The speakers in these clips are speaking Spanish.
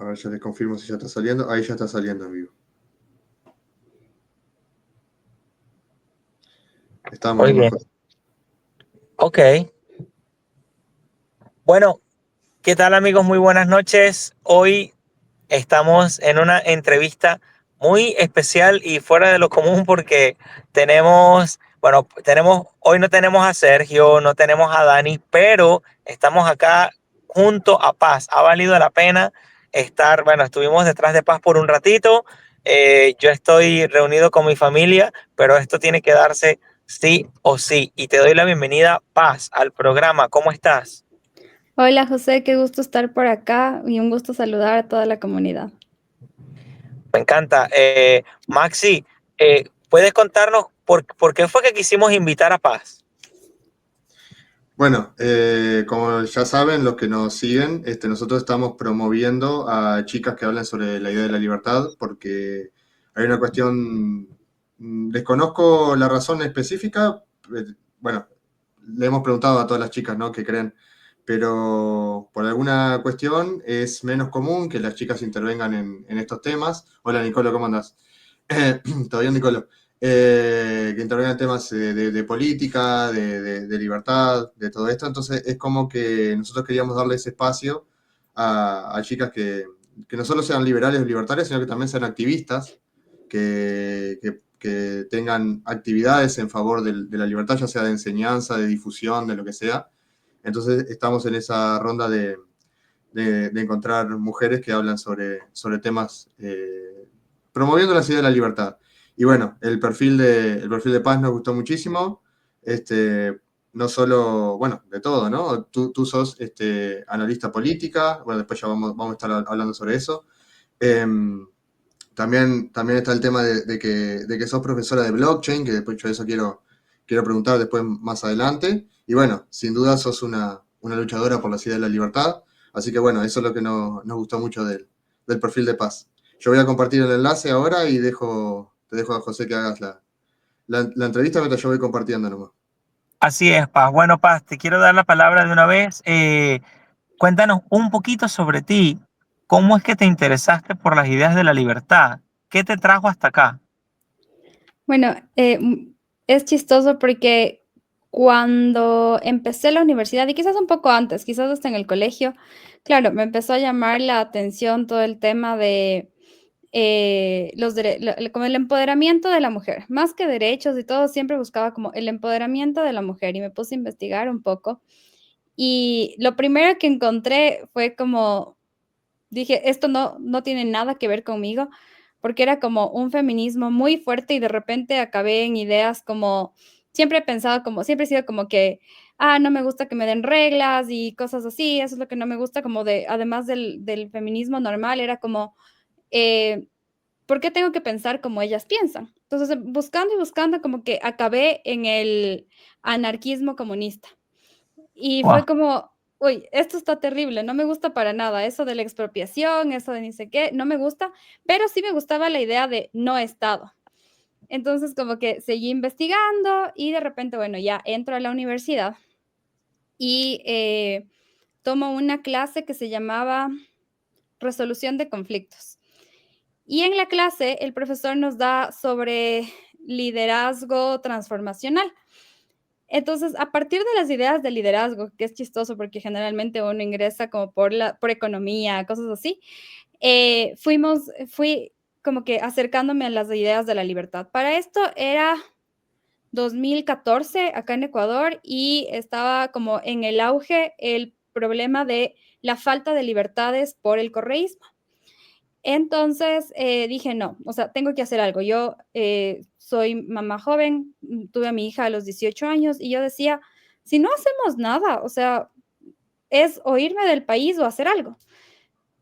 A ver, ya les confirmo si ya está saliendo. Ahí ya está saliendo en vivo. Estamos Muy nomás, bien. José. Ok. Bueno, ¿qué tal amigos? Muy buenas noches. Hoy estamos en una entrevista muy especial y fuera de lo común porque hoy no tenemos a Sergio, no tenemos a Dani, pero estamos acá junto a Paz. Ha valido la pena estar, estuvimos detrás de Paz por un ratito. Yo estoy reunido con mi familia, pero esto tiene que darse sí o sí. Y te doy la bienvenida, Paz, al programa. ¿Cómo estás? Hola José, qué gusto estar por acá y un gusto saludar a toda la comunidad. Me encanta. Maxi, ¿puedes contarnos por qué fue que quisimos invitar a Paz? Bueno, como ya saben, los que nos siguen, nosotros estamos promoviendo a chicas que hablan sobre la idea de la libertad, porque hay una cuestión, desconozco la razón específica, bueno, le hemos preguntado a todas las chicas, ¿no?, qué creen, pero por alguna cuestión es menos común que las chicas intervengan en estos temas. Hola Nicolo, ¿cómo andás? ¿Todo bien, Nicolo? Que intervengan temas de política, de libertad, de todo esto. Entonces es como que nosotros queríamos darle ese espacio a chicas que no solo sean liberales o libertarias, sino que también sean activistas, que tengan actividades en favor de la libertad, ya sea de enseñanza, de difusión, de lo que sea. Entonces estamos en esa ronda de encontrar mujeres que hablan sobre temas, promoviendo la idea de la libertad. Y bueno, el perfil de Paz nos gustó muchísimo. No solo, bueno, de todo, ¿no? Tú sos analista política, bueno, después ya vamos a estar hablando sobre eso. También está el tema de que sos profesora de blockchain, que después yo eso quiero preguntar después más adelante. Y bueno, sin duda sos una luchadora por la idea de la libertad. Así que bueno, eso es lo que nos gustó mucho del perfil de Paz. Yo voy a compartir el enlace ahora y te dejo a José que hagas la entrevista mientras yo voy compartiendo nomás. Así es, Paz. Bueno, Paz, te quiero dar la palabra de una vez. Cuéntanos un poquito sobre ti. ¿Cómo es que te interesaste por las ideas de la libertad? ¿Qué te trajo hasta acá? Bueno, es chistoso porque cuando empecé la universidad, y quizás un poco antes, quizás hasta en el colegio, claro, me empezó a llamar la atención todo el tema de como el empoderamiento de la mujer, más que derechos y todo, siempre buscaba como el empoderamiento de la mujer y me puse a investigar un poco. Y lo primero que encontré fue como dije, esto no tiene nada que ver conmigo, porque era como un feminismo muy fuerte y de repente acabé en ideas como siempre he pensado como siempre he sido como que, no me gusta que me den reglas y cosas así, eso es lo que no me gusta como de además del feminismo normal, era como, eh, ¿por qué tengo que pensar como ellas piensan? Entonces, buscando y buscando, como que acabé en el anarquismo comunista. Y Wow. fue como, uy, esto está terrible, no me gusta para nada, eso de la expropiación, eso de ni sé qué, no me gusta, pero sí me gustaba la idea de no Estado. Entonces, como que seguí investigando y de repente, bueno, ya entro a la universidad y tomo una clase que se llamaba resolución de conflictos. Y en la clase el profesor nos da sobre liderazgo transformacional. Entonces, a partir de las ideas de liderazgo, que es chistoso porque generalmente uno ingresa como por economía, cosas así, fui como que acercándome a las ideas de la libertad. Para esto era 2014 acá en Ecuador y estaba como en el auge el problema de la falta de libertades por el correísmo. Entonces, dije: "No, o sea, tengo que hacer algo". Yo, soy mamá joven, tuve a mi hija a los 18 años, y yo decía: "Si no hacemos nada, o sea, es o irme del país o hacer algo".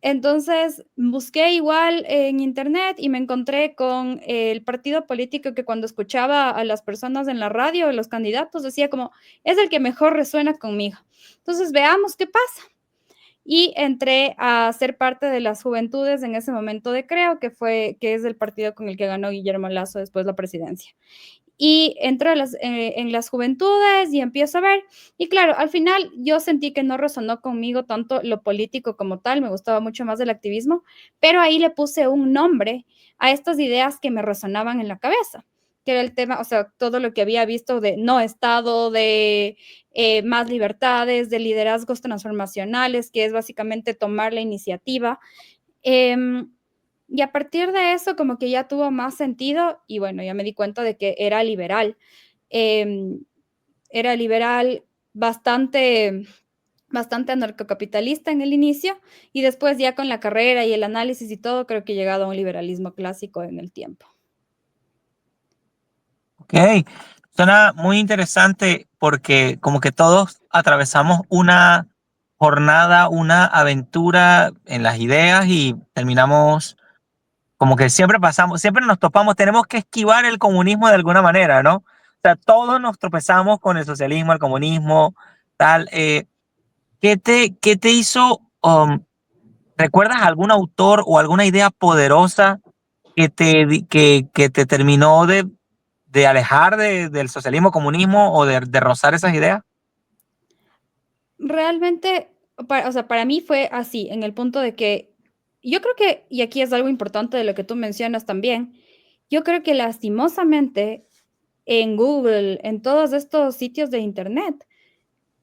Entonces, busqué igual en Internet y me encontré con el partido político que cuando escuchaba a las personas en la radio, los candidatos, decía como: "Es el que mejor resuena conmigo". Entonces, veamos qué pasa y entré a ser parte de las juventudes en ese momento de Creo, que es el partido con el que ganó Guillermo Lasso después la presidencia. y entro en las juventudes y empiezo a ver, y claro, al final yo sentí que no resonó conmigo tanto lo político como tal, me gustaba mucho más el activismo, pero ahí le puse un nombre a estas ideas que me resonaban en la cabeza, que era el tema, o sea, todo lo que había visto de no Estado, de más libertades, de liderazgos transformacionales, que es básicamente tomar la iniciativa. Y a partir de eso, como que ya tuvo más sentido y bueno, ya me di cuenta de que eh, era liberal bastante, bastante anarcocapitalista en el inicio y después ya con la carrera y el análisis y todo, creo que he llegado a un liberalismo clásico en el tiempo. Ok, suena muy interesante porque como que todos atravesamos una jornada, una aventura en las ideas y terminamos como que siempre pasamos, siempre nos topamos, tenemos que esquivar el comunismo de alguna manera, ¿no? O sea, todos nos tropezamos con el socialismo, el comunismo, tal. Qué te hizo, recuerdas algún autor o alguna idea poderosa que te terminó de alejar del socialismo, comunismo o de rozar esas ideas? Realmente, o sea, para mí fue así, en el punto de que yo creo que, y aquí es algo importante de lo que tú mencionas también, yo creo que lastimosamente en Google, en todos estos sitios de Internet,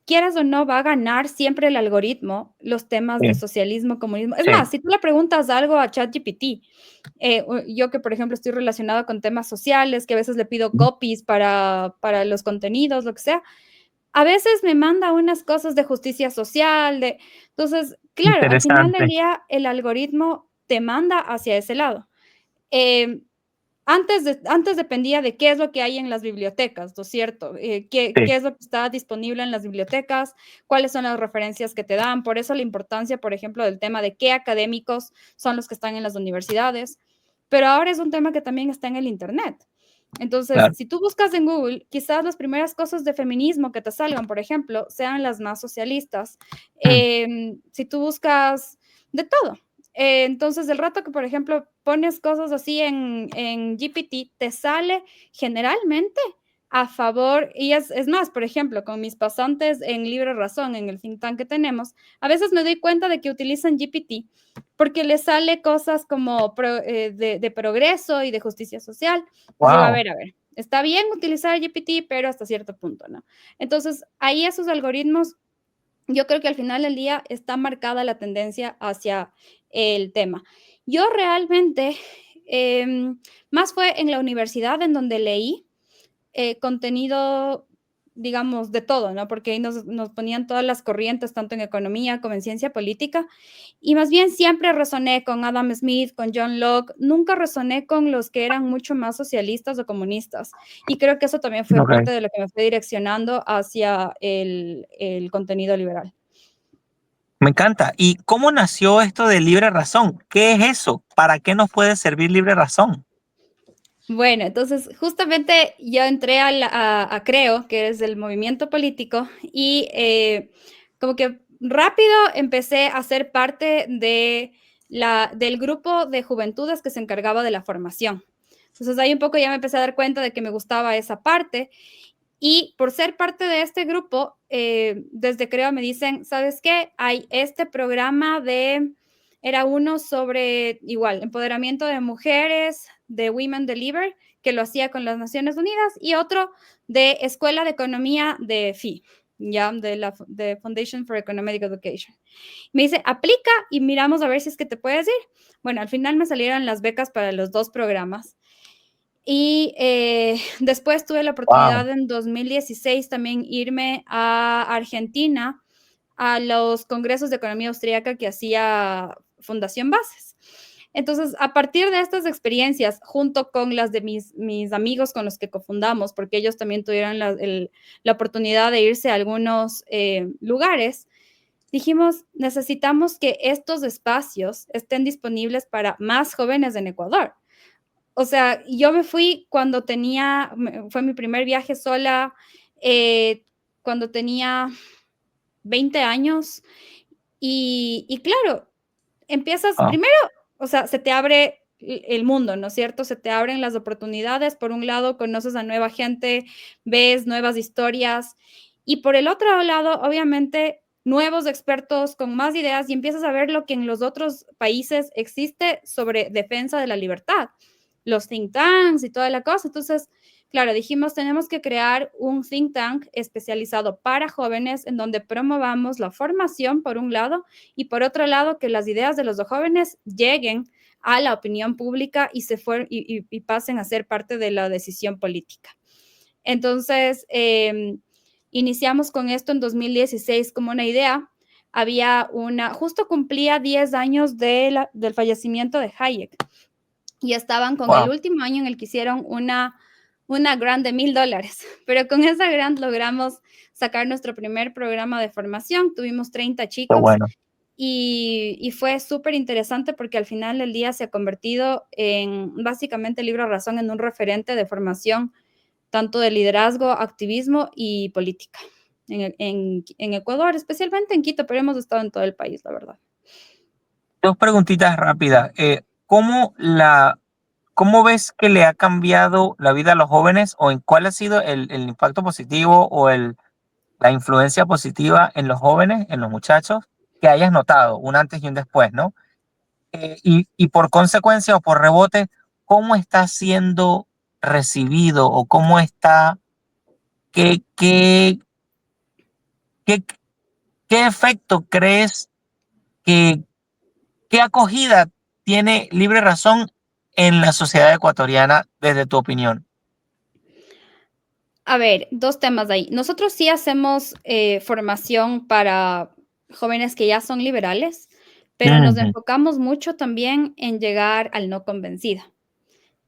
quieras o no, va a ganar siempre el algoritmo los temas de Sí, socialismo, comunismo. Es sí. más, si tú le preguntas algo a ChatGPT, yo que por ejemplo estoy relacionada con temas sociales, que a veces le pido copies para los contenidos, lo que sea, a veces me manda unas cosas de justicia social, entonces, claro, al final del Interesante. día el algoritmo te manda hacia ese lado. Eh, antes dependía de qué es lo que hay en las bibliotecas, ¿no es cierto? Sí, ¿Qué es lo que está disponible en las bibliotecas? ¿Cuáles son las referencias que te dan? Por eso la importancia, por ejemplo, del tema de qué académicos son los que están en las universidades. Pero ahora es un tema que también está en el Internet. Entonces, claro. si tú buscas en Google, quizás las primeras cosas de feminismo que te salgan, por ejemplo, sean las más socialistas. Mm. Si tú buscas de todo. Entonces, el rato que, por ejemplo, pones cosas así en GPT, te sale generalmente a favor, y es más, por ejemplo, con mis pasantes en Libre Razón, en el think tank que tenemos, a veces me doy cuenta de que utilizan GPT porque les sale cosas como de progreso y de justicia social. Entonces digo, Wow. a ver, está bien utilizar GPT, pero hasta cierto punto, ¿no? Entonces, ahí esos algoritmos, yo creo que al final del día está marcada la tendencia hacia el tema. Yo realmente, más fue en la universidad en donde leí contenido, digamos, de todo, ¿no? Porque ahí nos ponían todas las corrientes, tanto en economía como en ciencia política, y más bien siempre resoné con Adam Smith, con John Locke, nunca resoné con los que eran mucho más socialistas o comunistas, y creo que eso también fue Ok. parte de lo que me fue direccionando hacia el contenido liberal. Me encanta. ¿Y cómo nació esto de libre razón? ¿Qué es eso? ¿Para qué nos puede servir libre razón? Bueno, entonces justamente yo entré a Creo, que es el movimiento político, y como que rápido empecé a ser parte del grupo de juventudes que se encargaba de la formación. Entonces ahí un poco ya me empecé a dar cuenta de que me gustaba esa parte y por ser parte de este grupo, desde Creo me dicen, ¿sabes qué? Hay este programa era uno sobre igual, empoderamiento de mujeres, de Women Deliver, que lo hacía con las Naciones Unidas, y otro de Escuela de Economía de FI, ya, de Foundation for Economic Education. Me dice, aplica y miramos a ver si es que te puedes ir. Bueno, al final me salieron las becas para los dos programas. Y después tuve la Wow. oportunidad en 2016 también irme a Argentina a los congresos de economía austríaca que hacía Fundación Bases. Entonces, a partir de estas experiencias, junto con las de mis amigos con los que cofundamos, porque ellos también tuvieron la oportunidad de irse a algunos lugares, dijimos, necesitamos que estos espacios estén disponibles para más jóvenes en Ecuador. O sea, yo me fui cuando fue mi primer viaje sola, cuando tenía 20 años y claro, empiezas Ah, primero, o sea, se te abre el mundo, ¿no es cierto? Se te abren las oportunidades. Por un lado, conoces a nueva gente, ves nuevas historias y por el otro lado, obviamente, nuevos expertos con más ideas y empiezas a ver lo que en los otros países existe sobre defensa de la libertad, los think tanks y toda la cosa. Entonces, claro, dijimos, tenemos que crear un think tank especializado para jóvenes en donde promovamos la formación, por un lado, y por otro lado, que las ideas de los jóvenes lleguen a la opinión pública y pasen a ser parte de la decisión política. Entonces, iniciamos con esto en 2016 como una idea. Justo cumplía 10 años del fallecimiento de Hayek y estaban con el último año en el que hicieron una grant de $1,000, pero con esa grant logramos sacar nuestro primer programa de formación. Tuvimos 30 chicos. Bueno. Y fue súper interesante porque al final del día se ha convertido en básicamente Libro Razón en un referente de formación tanto de liderazgo, activismo y política en Ecuador, especialmente en Quito, pero hemos estado en todo el país, la verdad. 2 preguntitas rápidas. ¿Cómo ves que le ha cambiado la vida a los jóvenes o en cuál ha sido el impacto positivo o la influencia positiva en los jóvenes, en los muchachos, que hayas notado un antes y un después, ¿no? Y por consecuencia o por rebote, ¿cómo está siendo recibido o cómo está, qué efecto crees que, qué acogida tiene Libre Razón en la sociedad ecuatoriana desde tu opinión? A ver, 2 temas ahí. Nosotros sí hacemos formación para jóvenes que ya son liberales, pero nos enfocamos mucho también en llegar al no convencido.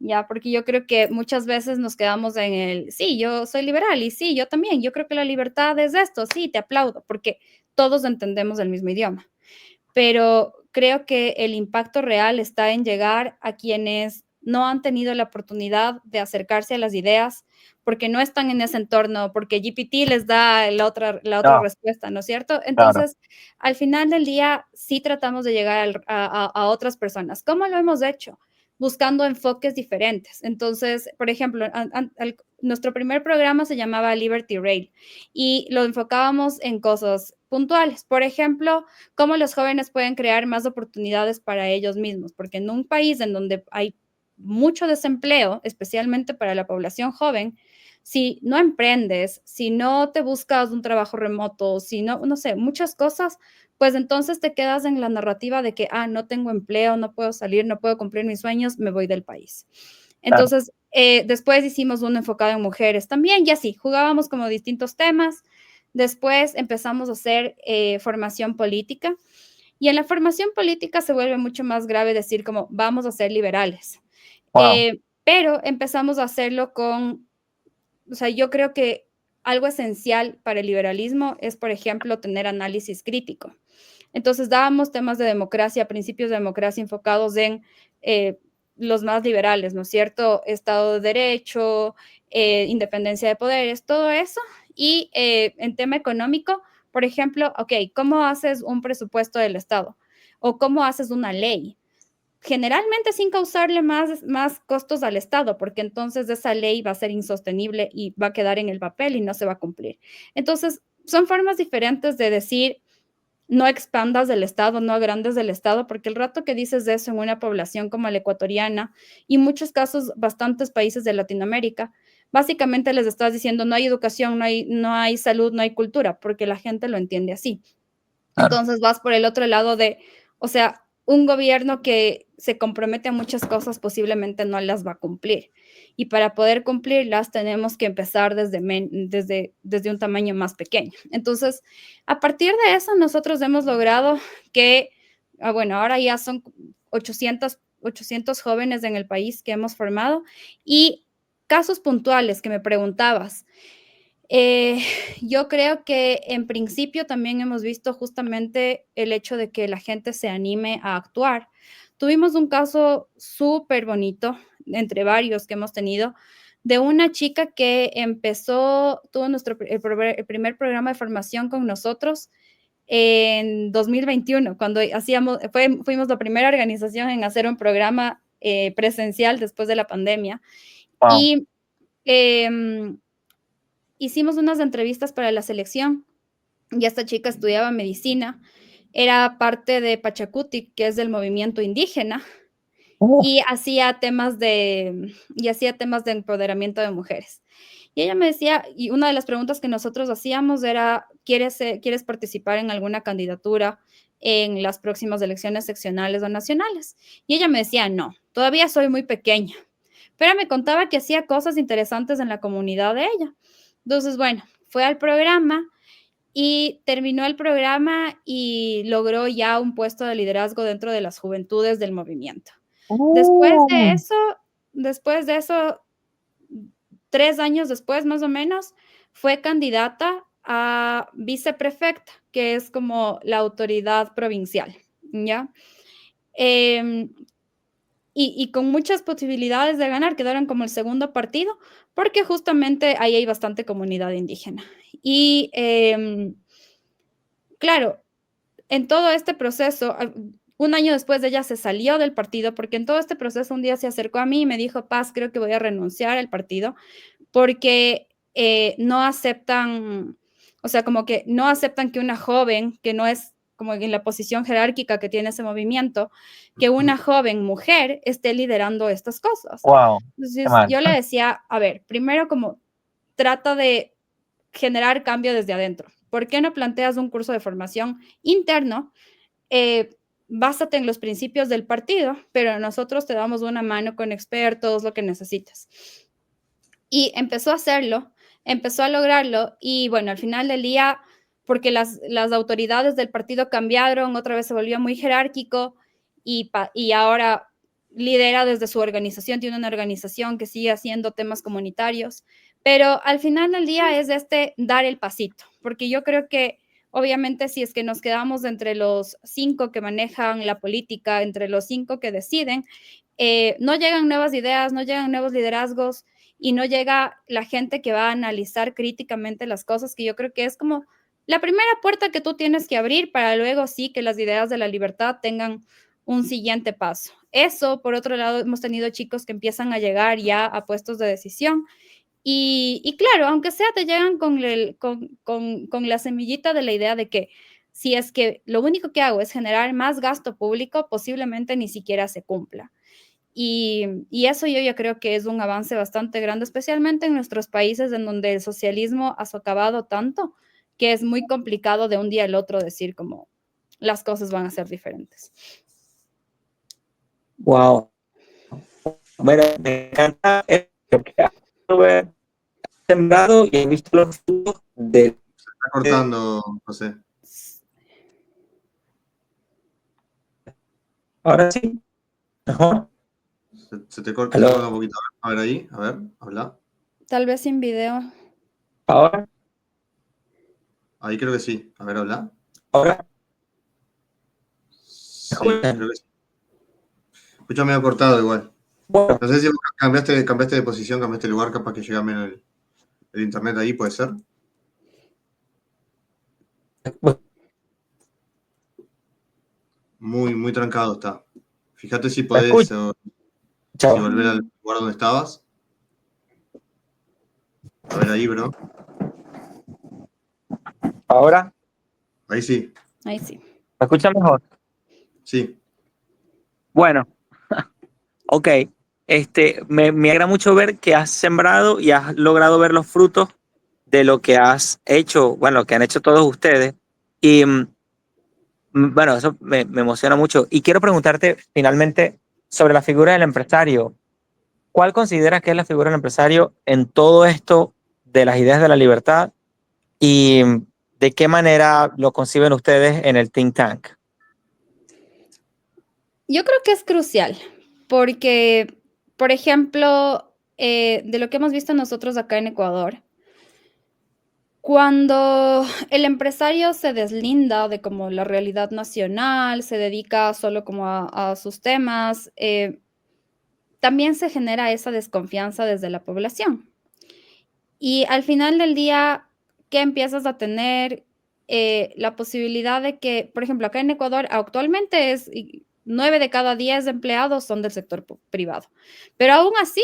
Ya, porque yo creo que muchas veces nos quedamos en sí, yo soy liberal y sí, yo también, yo creo que la libertad es esto, sí, te aplaudo, porque todos entendemos el mismo idioma. Pero creo que el impacto real está en llegar a quienes no han tenido la oportunidad de acercarse a las ideas porque no están en ese entorno, porque GPT les da la otra respuesta, ¿no es cierto? Entonces, al final del día, sí tratamos de llegar a otras personas. ¿Cómo lo hemos hecho? Buscando enfoques diferentes. Entonces, por ejemplo, nuestro primer programa se llamaba Liberty Rail y lo enfocábamos en cosas puntuales. Por ejemplo, cómo los jóvenes pueden crear más oportunidades para ellos mismos, porque en un país en donde hay mucho desempleo, especialmente para la población joven, si no emprendes, si no te buscas un trabajo remoto, si no, no sé, muchas cosas, pues entonces te quedas en la narrativa de que, no tengo empleo, no puedo salir, no puedo cumplir mis sueños, me voy del país. Entonces, después hicimos uno enfocado en mujeres también, y así, jugábamos como distintos temas. Después empezamos a hacer formación política, y en la formación política se vuelve mucho más grave decir como, vamos a ser liberales. Pero empezamos a hacerlo o sea, yo creo que algo esencial para el liberalismo es, por ejemplo, tener análisis crítico. Entonces dábamos temas de democracia, principios de democracia enfocados en los más liberales, ¿no es cierto? Estado de Derecho, independencia de poderes, todo eso. Y en tema económico, por ejemplo, ok, ¿cómo haces un presupuesto del Estado? ¿O cómo haces una ley? Generalmente sin causarle más costos al Estado, porque entonces esa ley va a ser insostenible y va a quedar en el papel y no se va a cumplir. Entonces, son formas diferentes de decir, no expandas del Estado, no agrandes del Estado, porque el rato que dices eso en una población como la ecuatoriana y en muchos casos bastantes países de Latinoamérica, básicamente les estás diciendo no hay educación, no hay salud, no hay cultura, porque la gente lo entiende así. Entonces vas por el otro lado o sea, un gobierno que se compromete a muchas cosas posiblemente no las va a cumplir. Y para poder cumplirlas tenemos que empezar desde un tamaño más pequeño. Entonces, a partir de eso, nosotros hemos logrado que, bueno, ahora ya son 800 jóvenes en el país que hemos formado. Y casos puntuales que me preguntabas. Yo creo que en principio también hemos visto justamente el hecho de que la gente se anime a actuar. Tuvimos un caso súper bonito, entre varios que hemos tenido, de una chica que tuvo el primer programa de formación con nosotros en 2021, cuando fuimos la primera organización en hacer un programa presencial después de la pandemia. Wow. Y hicimos unas entrevistas para la selección y esta chica estudiaba medicina, era parte de Pachacutic, que es del movimiento indígena, y hacía temas de empoderamiento de mujeres. Y ella me decía, y una de las preguntas que nosotros hacíamos era, ¿quieres participar en alguna candidatura en las próximas elecciones seccionales o nacionales? Y ella me decía, no, todavía soy muy pequeña, pero me contaba que hacía cosas interesantes en la comunidad de ella. Entonces, bueno, fue al programa y terminó el programa y logró ya un puesto de liderazgo dentro de las juventudes del movimiento. Después de eso, 3 años después, más o menos, fue candidata a viceprefecta, que es como la autoridad provincial, ¿ya? Y con muchas posibilidades de ganar, quedaron como el segundo partido, porque justamente ahí hay bastante comunidad indígena. Y claro, en todo este proceso, un año después de ella se salió del partido, porque en todo este proceso un día se acercó a mí y me dijo, Paz, creo que voy a renunciar al partido, porque no aceptan, o sea, como que no aceptan que una joven, que no es como en la posición jerárquica que tiene ese movimiento, que una joven mujer esté liderando estas cosas. Wow. Qué Entonces, mal. yo le decía, a ver, primero como trata de generar cambio desde adentro. ¿Por qué no planteas un curso de formación interno? Básate en los principios del partido, pero nosotros te damos una mano con expertos, lo que necesites. Y empezó a hacerlo, empezó a lograrlo y bueno, al final del día, porque las autoridades del partido cambiaron, otra vez se volvió muy jerárquico y ahora lidera desde su organización, tiene una organización que sigue haciendo temas comunitarios, pero al final del día es dar el pasito, porque yo creo que obviamente si es que nos quedamos entre los 5 que manejan la política, entre los 5 que deciden, no llegan nuevas ideas, no llegan nuevos liderazgos y no llega la gente que va a analizar críticamente las cosas, que yo creo que es como la primera puerta que tú tienes que abrir para luego sí que las ideas de la libertad tengan un siguiente paso. Eso, por otro lado, hemos tenido chicos que empiezan a llegar ya a puestos de decisión y claro, aunque sea, te llegan con la semillita de la idea de que si es que lo único que hago es generar más gasto público, posiblemente ni siquiera se cumpla. Y eso yo ya creo que es un avance bastante grande, especialmente en nuestros países en donde el socialismo ha socavado tanto que es muy complicado de un día al otro decir como las cosas van a ser diferentes. Wow. Bueno, me encanta lo que has sembrado y he visto los frutos de... Se está cortando, José. Ahora sí, mejor. Se te corta un poquito. A ver ahí, a ver, habla. Tal vez sin video. Ahora. Ahí creo que sí. A ver, habla. Ahora. Sí, creo que sí. Escucha medio cortado igual. Bueno. No sé si cambiaste de posición, cambiaste de lugar, capaz que llega menos el internet ahí, ¿puede ser? Muy, muy trancado está. Fíjate si podés volver al lugar donde estabas. A ver ahí, bro. ¿Ahora? Ahí sí. Ahí sí. ¿Me escuchas mejor? Sí. Bueno, ok. Me alegra mucho ver que has sembrado y has logrado ver los frutos de lo que has hecho, bueno, que han hecho todos ustedes. Y bueno, eso me emociona mucho. Y quiero preguntarte finalmente sobre la figura del empresario. ¿Cuál consideras que es la figura del empresario en todo esto de las ideas de la libertad? ¿Y de qué manera lo conciben ustedes en el think tank? Yo creo que es crucial, porque, por ejemplo, de lo que hemos visto nosotros acá en Ecuador, cuando el empresario se deslinda de como la realidad nacional, se dedica solo como a sus temas, también se genera esa desconfianza desde la población. Y al final del día, ¿qué empiezas a tener? La posibilidad de que, por ejemplo, acá en Ecuador actualmente 9 de cada 10 empleados son del sector privado. Pero aún así,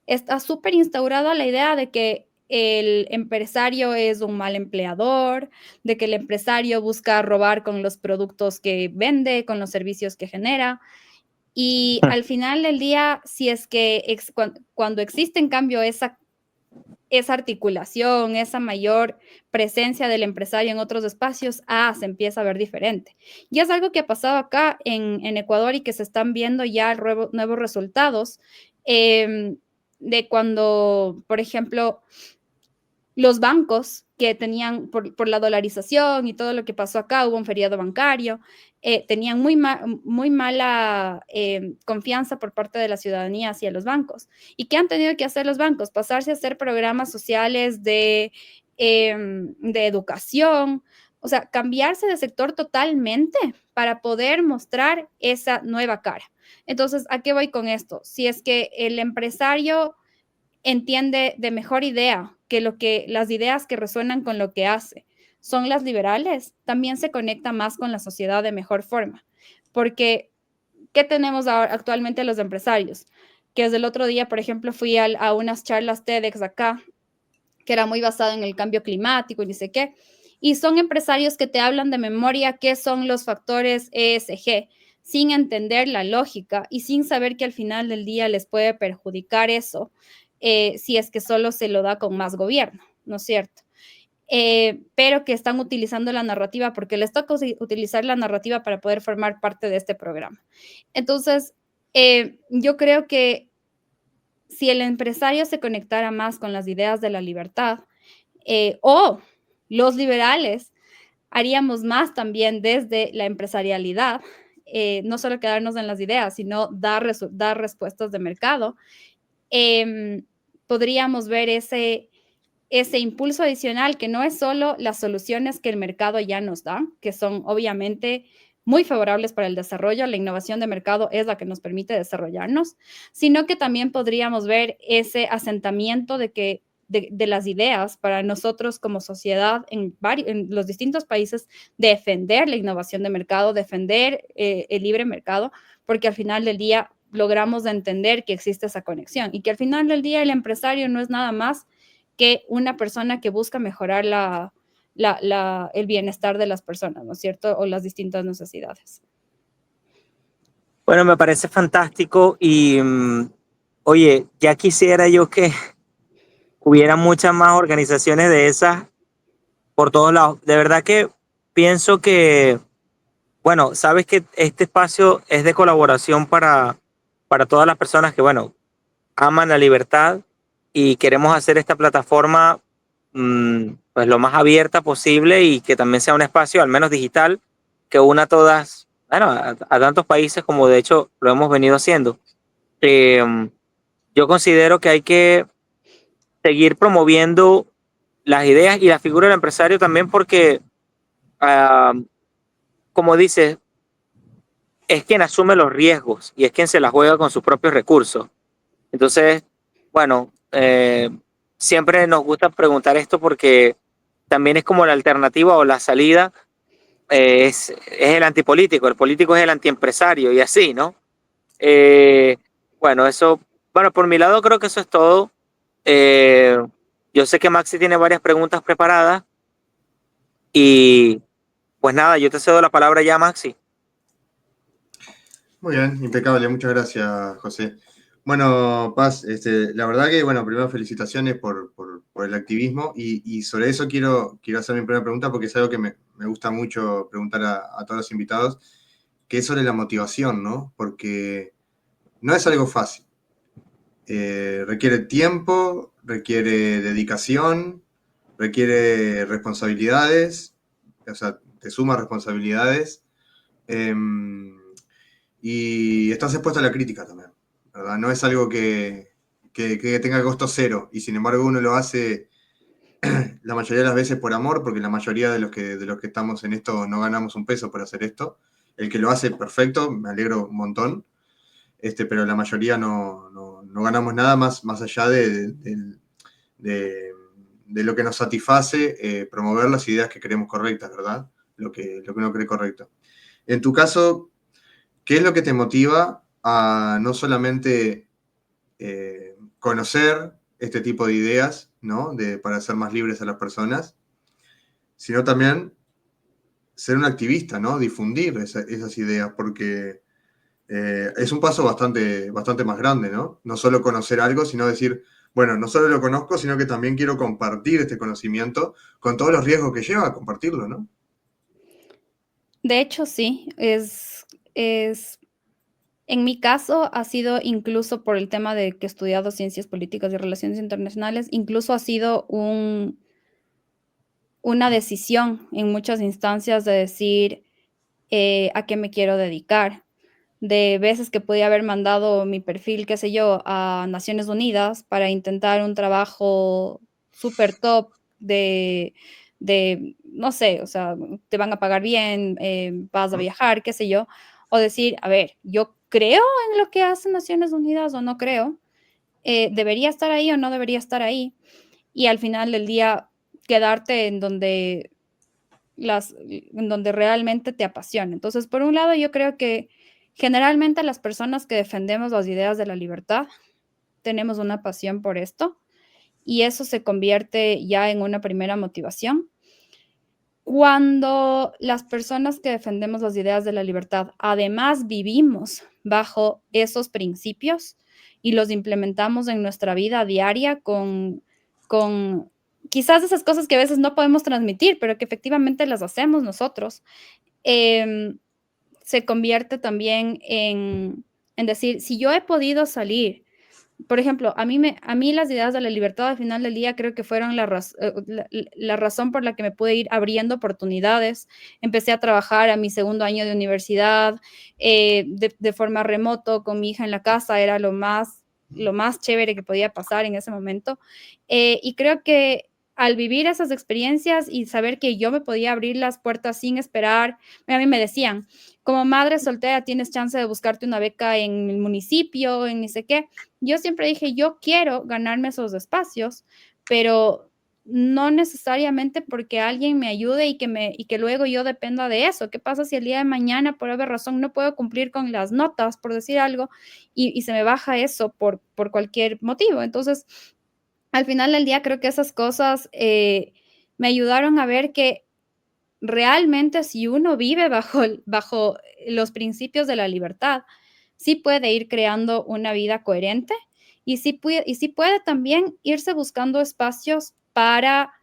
está súper instaurada la idea de que el empresario es un mal empleador, de que el empresario busca robar con los productos que vende, con los servicios que genera. Y al final del día, si es que cuando existe en cambio esa articulación, esa mayor presencia del empresario en otros espacios, se empieza a ver diferente. Y es algo que ha pasado acá en Ecuador y que se están viendo ya nuevos resultados de cuando, por ejemplo, los bancos que tenían, por la dolarización y todo lo que pasó acá, hubo un feriado bancario, tenían muy mala confianza por parte de la ciudadanía hacia los bancos. ¿Y qué han tenido que hacer los bancos? Pasarse a hacer programas sociales de educación, o sea, cambiarse de sector totalmente para poder mostrar esa nueva cara. Entonces, ¿a qué voy con esto? Si es que el empresario entiende de mejor idea que las ideas que resuenan con lo que hace son las liberales, también se conecta más con la sociedad de mejor forma. Porque, ¿qué tenemos ahora, actualmente los empresarios? Que desde el otro día, por ejemplo, fui a unas charlas TEDx acá, que era muy basado en el cambio climático y dice qué, y son empresarios que te hablan de memoria qué son los factores ESG, sin entender la lógica y sin saber que al final del día les puede perjudicar eso si es que solo se lo da con más gobierno, ¿no es cierto? Pero que están utilizando la narrativa porque les toca utilizar la narrativa para poder formar parte de este programa. Entonces, yo creo que si el empresario se conectara más con las ideas de la libertad o los liberales haríamos más también desde la empresarialidad, no solo quedarnos en las ideas, sino dar respuestas de mercado, podríamos ver ese impulso adicional que no es solo las soluciones que el mercado ya nos da, que son obviamente muy favorables para el desarrollo, la innovación de mercado es la que nos permite desarrollarnos, sino que también podríamos ver ese asentamiento de las ideas para nosotros como sociedad en los distintos países, defender la innovación de mercado, defender el libre mercado, porque al final del día logramos entender que existe esa conexión y que al final del día el empresario no es nada más que una persona que busca mejorar el bienestar de las personas, ¿no es cierto? O las distintas necesidades. Bueno, me parece fantástico y oye, ya quisiera yo que hubiera muchas más organizaciones de esas por todos lados. De verdad que pienso que, bueno, sabes que este espacio es de colaboración para todas las personas que, bueno, aman la libertad y queremos hacer esta plataforma pues lo más abierta posible y que también sea un espacio, al menos digital, que una a todas, bueno, a tantos países como de hecho lo hemos venido haciendo. Yo considero que hay que seguir promoviendo las ideas y la figura del empresario también porque, ah, como dices, es quien asume los riesgos y es quien se la juega con sus propios recursos. Entonces, bueno, siempre nos gusta preguntar esto porque también es como la alternativa o la salida es el antipolítico, el político es el antiempresario y así, ¿no? Eh, bueno, eso, bueno, por mi lado creo que eso es todo. Eh, yo sé que Maxi tiene varias preguntas preparadas y pues nada, yo te cedo la palabra ya, Maxi. Muy bien, impecable, muchas gracias, José. Bueno, Paz, la verdad que, bueno, primero felicitaciones por el activismo y sobre eso quiero hacer mi primera pregunta porque es algo que me gusta mucho preguntar a todos los invitados, que es sobre la motivación, ¿no? Porque no es algo fácil. Requiere tiempo, requiere dedicación, requiere responsabilidades, o sea, te suma responsabilidades. Y estás expuesto a la crítica también, ¿verdad? No es algo que tenga costo cero, y sin embargo uno lo hace la mayoría de las veces por amor, porque la mayoría de los que estamos en esto no ganamos un peso por hacer esto. El que lo hace perfecto, me alegro un montón, pero la mayoría no ganamos nada más allá de lo que nos satisface promover las ideas que creemos correctas, ¿verdad? Lo que uno cree correcto. En tu caso, ¿qué es lo que te motiva a no solamente conocer este tipo de ideas, ¿no? Para ser más libres a las personas, sino también ser un activista, ¿no? Difundir esas ideas, porque es un paso bastante más grande, ¿no? No solo conocer algo, sino decir, bueno, no solo lo conozco, sino que también quiero compartir este conocimiento con todos los riesgos que lleva a compartirlo, ¿no? De hecho, sí, en mi caso ha sido incluso por el tema de que he estudiado ciencias políticas y relaciones internacionales, incluso ha sido una decisión en muchas instancias de decir a qué me quiero dedicar. De veces que podía haber mandado mi perfil, qué sé yo, a Naciones Unidas para intentar un trabajo súper top no sé, o sea, te van a pagar bien, vas a viajar, qué sé yo, o decir, a ver, yo creo en lo que hace Naciones Unidas o no creo, debería estar ahí o no debería estar ahí, y al final del día quedarte en donde realmente te apasiona. Entonces, por un lado, yo creo que generalmente las personas que defendemos las ideas de la libertad tenemos una pasión por esto y eso se convierte ya en una primera motivación. Cuando las personas que defendemos las ideas de la libertad además vivimos bajo esos principios y los implementamos en nuestra vida diaria con quizás esas cosas que a veces no podemos transmitir, pero que efectivamente las hacemos nosotros, se convierte también en decir, si yo he podido salir, por ejemplo, a mí las ideas de la libertad al final del día creo que fueron la razón por la que me pude ir abriendo oportunidades. Empecé a trabajar a mi segundo año de universidad de forma remoto con mi hija en la casa, era lo más chévere que podía pasar en ese momento. Y creo que al vivir esas experiencias y saber que yo me podía abrir las puertas sin esperar, a mí me decían, como madre soltera tienes chance de buscarte una beca en el municipio, en ni sé qué. Yo siempre dije, yo quiero ganarme esos espacios, pero no necesariamente porque alguien me ayude y que luego yo dependa de eso. ¿Qué pasa si el día de mañana, por haber razón, no puedo cumplir con las notas, por decir algo, y se me baja eso por cualquier motivo? Entonces, al final del día, creo que esas cosas me ayudaron a ver que realmente si uno vive bajo los principios de la libertad, sí puede ir creando una vida coherente y sí puede también irse buscando espacios para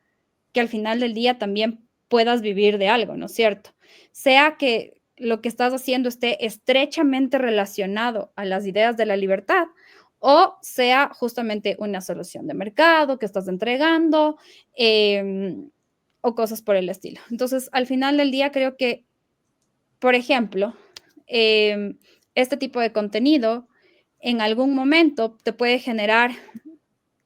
que al final del día también puedas vivir de algo, ¿no es cierto? Sea que lo que estás haciendo esté estrechamente relacionado a las ideas de la libertad o sea justamente una solución de mercado que estás entregando, eh, o cosas por el estilo. Entonces, al final del día, creo que, por ejemplo, este tipo de contenido en algún momento te puede generar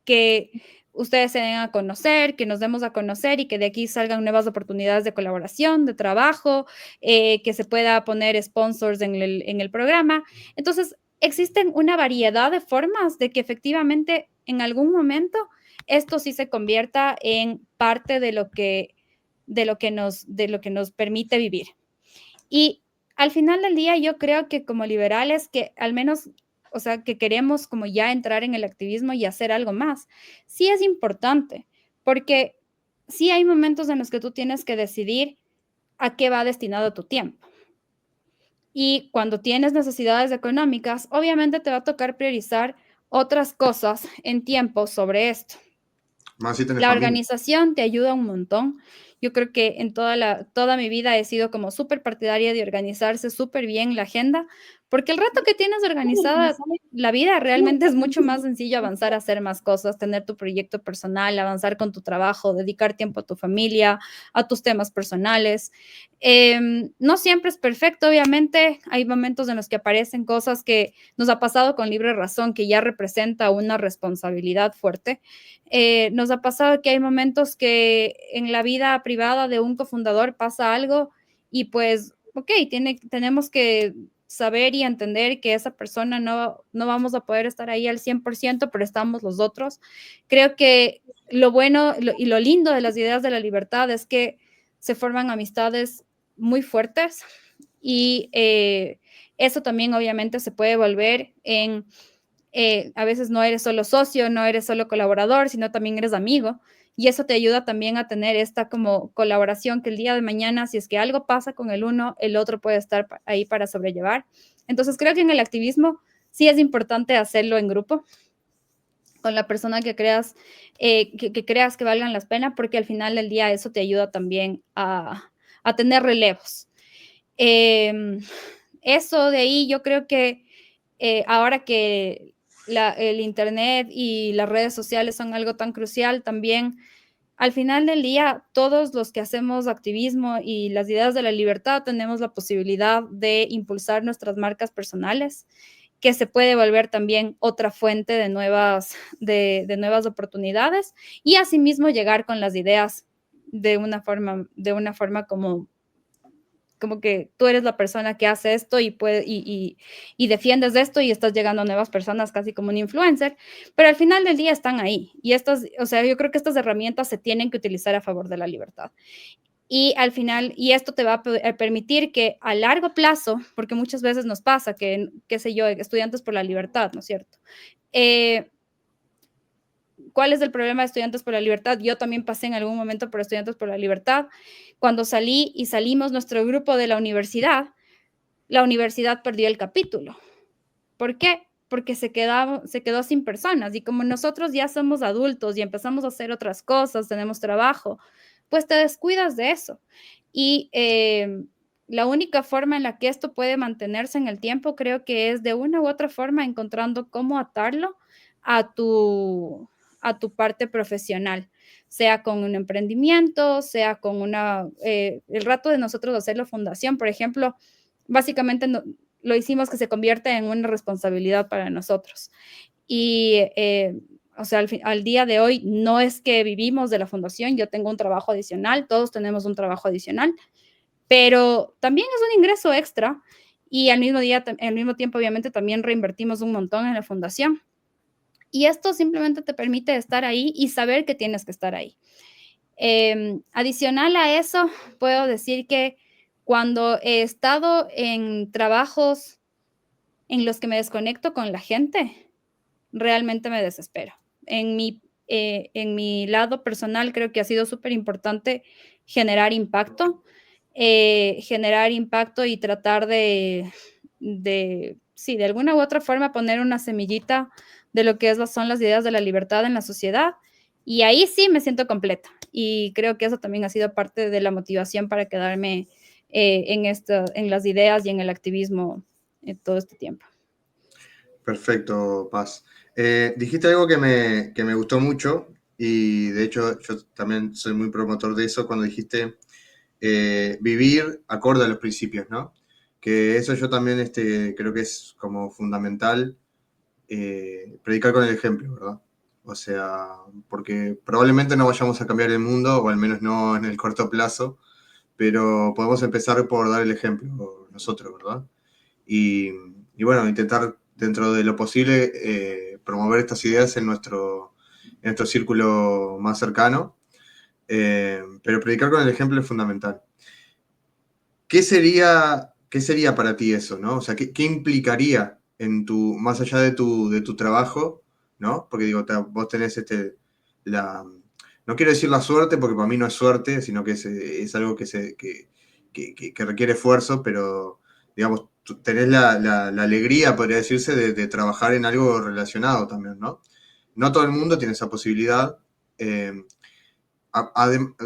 que ustedes se den a conocer, que nos demos a conocer y que de aquí salgan nuevas oportunidades de colaboración, de trabajo, que se pueda poner sponsors en el programa. Entonces, existen una variedad de formas de que efectivamente en algún momento esto sí se convierta en parte de lo que nos permite vivir. Y al final del día, yo creo que como liberales, que al menos, o sea, que queremos como ya entrar en el activismo y hacer algo más, sí es importante, porque sí hay momentos en los que tú tienes que decidir a qué va destinado tu tiempo. Y cuando tienes necesidades económicas, obviamente te va a tocar priorizar otras cosas en tiempo sobre esto. Más si tenés La familia. organización te ayuda un montón. Yo creo que en toda mi vida he sido como súper partidaria de organizarse súper bien la agenda, porque el rato que tienes organizada la vida, realmente es mucho más sencillo avanzar a hacer más cosas, tener tu proyecto personal, avanzar con tu trabajo, dedicar tiempo a tu familia, a tus temas personales. No siempre es perfecto, obviamente. Hay momentos en los que aparecen cosas que nos ha pasado con libre razón, que ya representa una responsabilidad fuerte. Nos ha pasado que hay momentos que en la vida privada de un cofundador pasa algo y pues, ok, tenemos que saber y entender que esa persona no vamos a poder estar ahí al 100%, pero estamos los otros. Creo que lo bueno y lo lindo de las ideas de la libertad es que se forman amistades muy fuertes y eso también obviamente se puede volver en, a veces no eres solo socio, no eres solo colaborador, sino también eres amigo. Y eso te ayuda también a tener esta como colaboración que el día de mañana, si es que algo pasa con el uno, el otro puede estar ahí para sobrellevar. Entonces creo que en el activismo sí es importante hacerlo en grupo, con la persona que creas, que creas que valgan la pena, porque al final del día eso te ayuda también a tener relevos. Eso de ahí yo creo que ahora que el Internet y las redes sociales son algo tan crucial también, al final del día, todos los que hacemos activismo y las ideas de la libertad tenemos la posibilidad de impulsar nuestras marcas personales, que se puede volver también otra fuente de nuevas oportunidades y asimismo llegar con las ideas de una forma como que tú eres la persona que hace esto y defiendes esto y estás llegando a nuevas personas casi como un influencer, pero al final del día están ahí. Y o sea, yo creo que estas herramientas se tienen que utilizar a favor de la libertad. Y al final, y esto te va a permitir que a largo plazo, porque muchas veces nos pasa que, qué sé yo, estudiantes por la libertad, ¿no es cierto? ¿Cuál es el problema de Estudiantes por la Libertad? Yo también pasé en algún momento por Estudiantes por la Libertad. Cuando salimos nuestro grupo de la universidad perdió el capítulo. ¿Por qué? Porque se quedó sin personas. Y como nosotros ya somos adultos y empezamos a hacer otras cosas, tenemos trabajo, pues te descuidas de eso. Y la única forma en la que esto puede mantenerse en el tiempo, creo que es de una u otra forma encontrando cómo atarlo a tu parte profesional, sea con un emprendimiento, sea con el rato de nosotros hacer la fundación, por ejemplo, básicamente lo hicimos que se convierta en una responsabilidad para nosotros. Y, o sea, al día de hoy no es que vivimos de la fundación, yo tengo un trabajo adicional, todos tenemos un trabajo adicional, pero también es un ingreso extra y al mismo tiempo, obviamente, también reinvertimos un montón en la fundación. Y esto simplemente te permite estar ahí y saber que tienes que estar ahí. Adicional a eso, puedo decir que cuando he estado en trabajos en los que me desconecto con la gente, realmente me desespero. En mi lado personal creo que ha sido súper importante generar impacto y tratar sí, de alguna u otra forma poner una semillita de lo que son las ideas de la libertad en la sociedad. Y ahí sí me siento completa. Y creo que eso también ha sido parte de la motivación para quedarme en las ideas y en el activismo todo este tiempo. Perfecto, Paz. Dijiste algo que me gustó mucho y de hecho yo también soy muy promotor de eso cuando dijiste vivir acorde a los principios, ¿no? Que eso yo también creo que es como fundamental predicar con el ejemplo, ¿verdad? O sea, porque probablemente no vayamos a cambiar el mundo, o al menos no en el corto plazo, pero podemos empezar por dar el ejemplo nosotros, ¿verdad? Y bueno, intentar dentro de lo posible promover estas ideas en nuestro círculo más cercano, pero predicar con el ejemplo es fundamental. ¿Qué sería para ti eso, ¿no? O sea, ¿qué implicaría más allá de tu trabajo, ¿no? Porque digo, vos tenés no quiero decir la suerte, porque para mí no es suerte, sino que es algo que requiere esfuerzo, pero digamos, tenés la alegría, podría decirse, de trabajar en algo relacionado también, ¿no? No todo el mundo tiene esa posibilidad,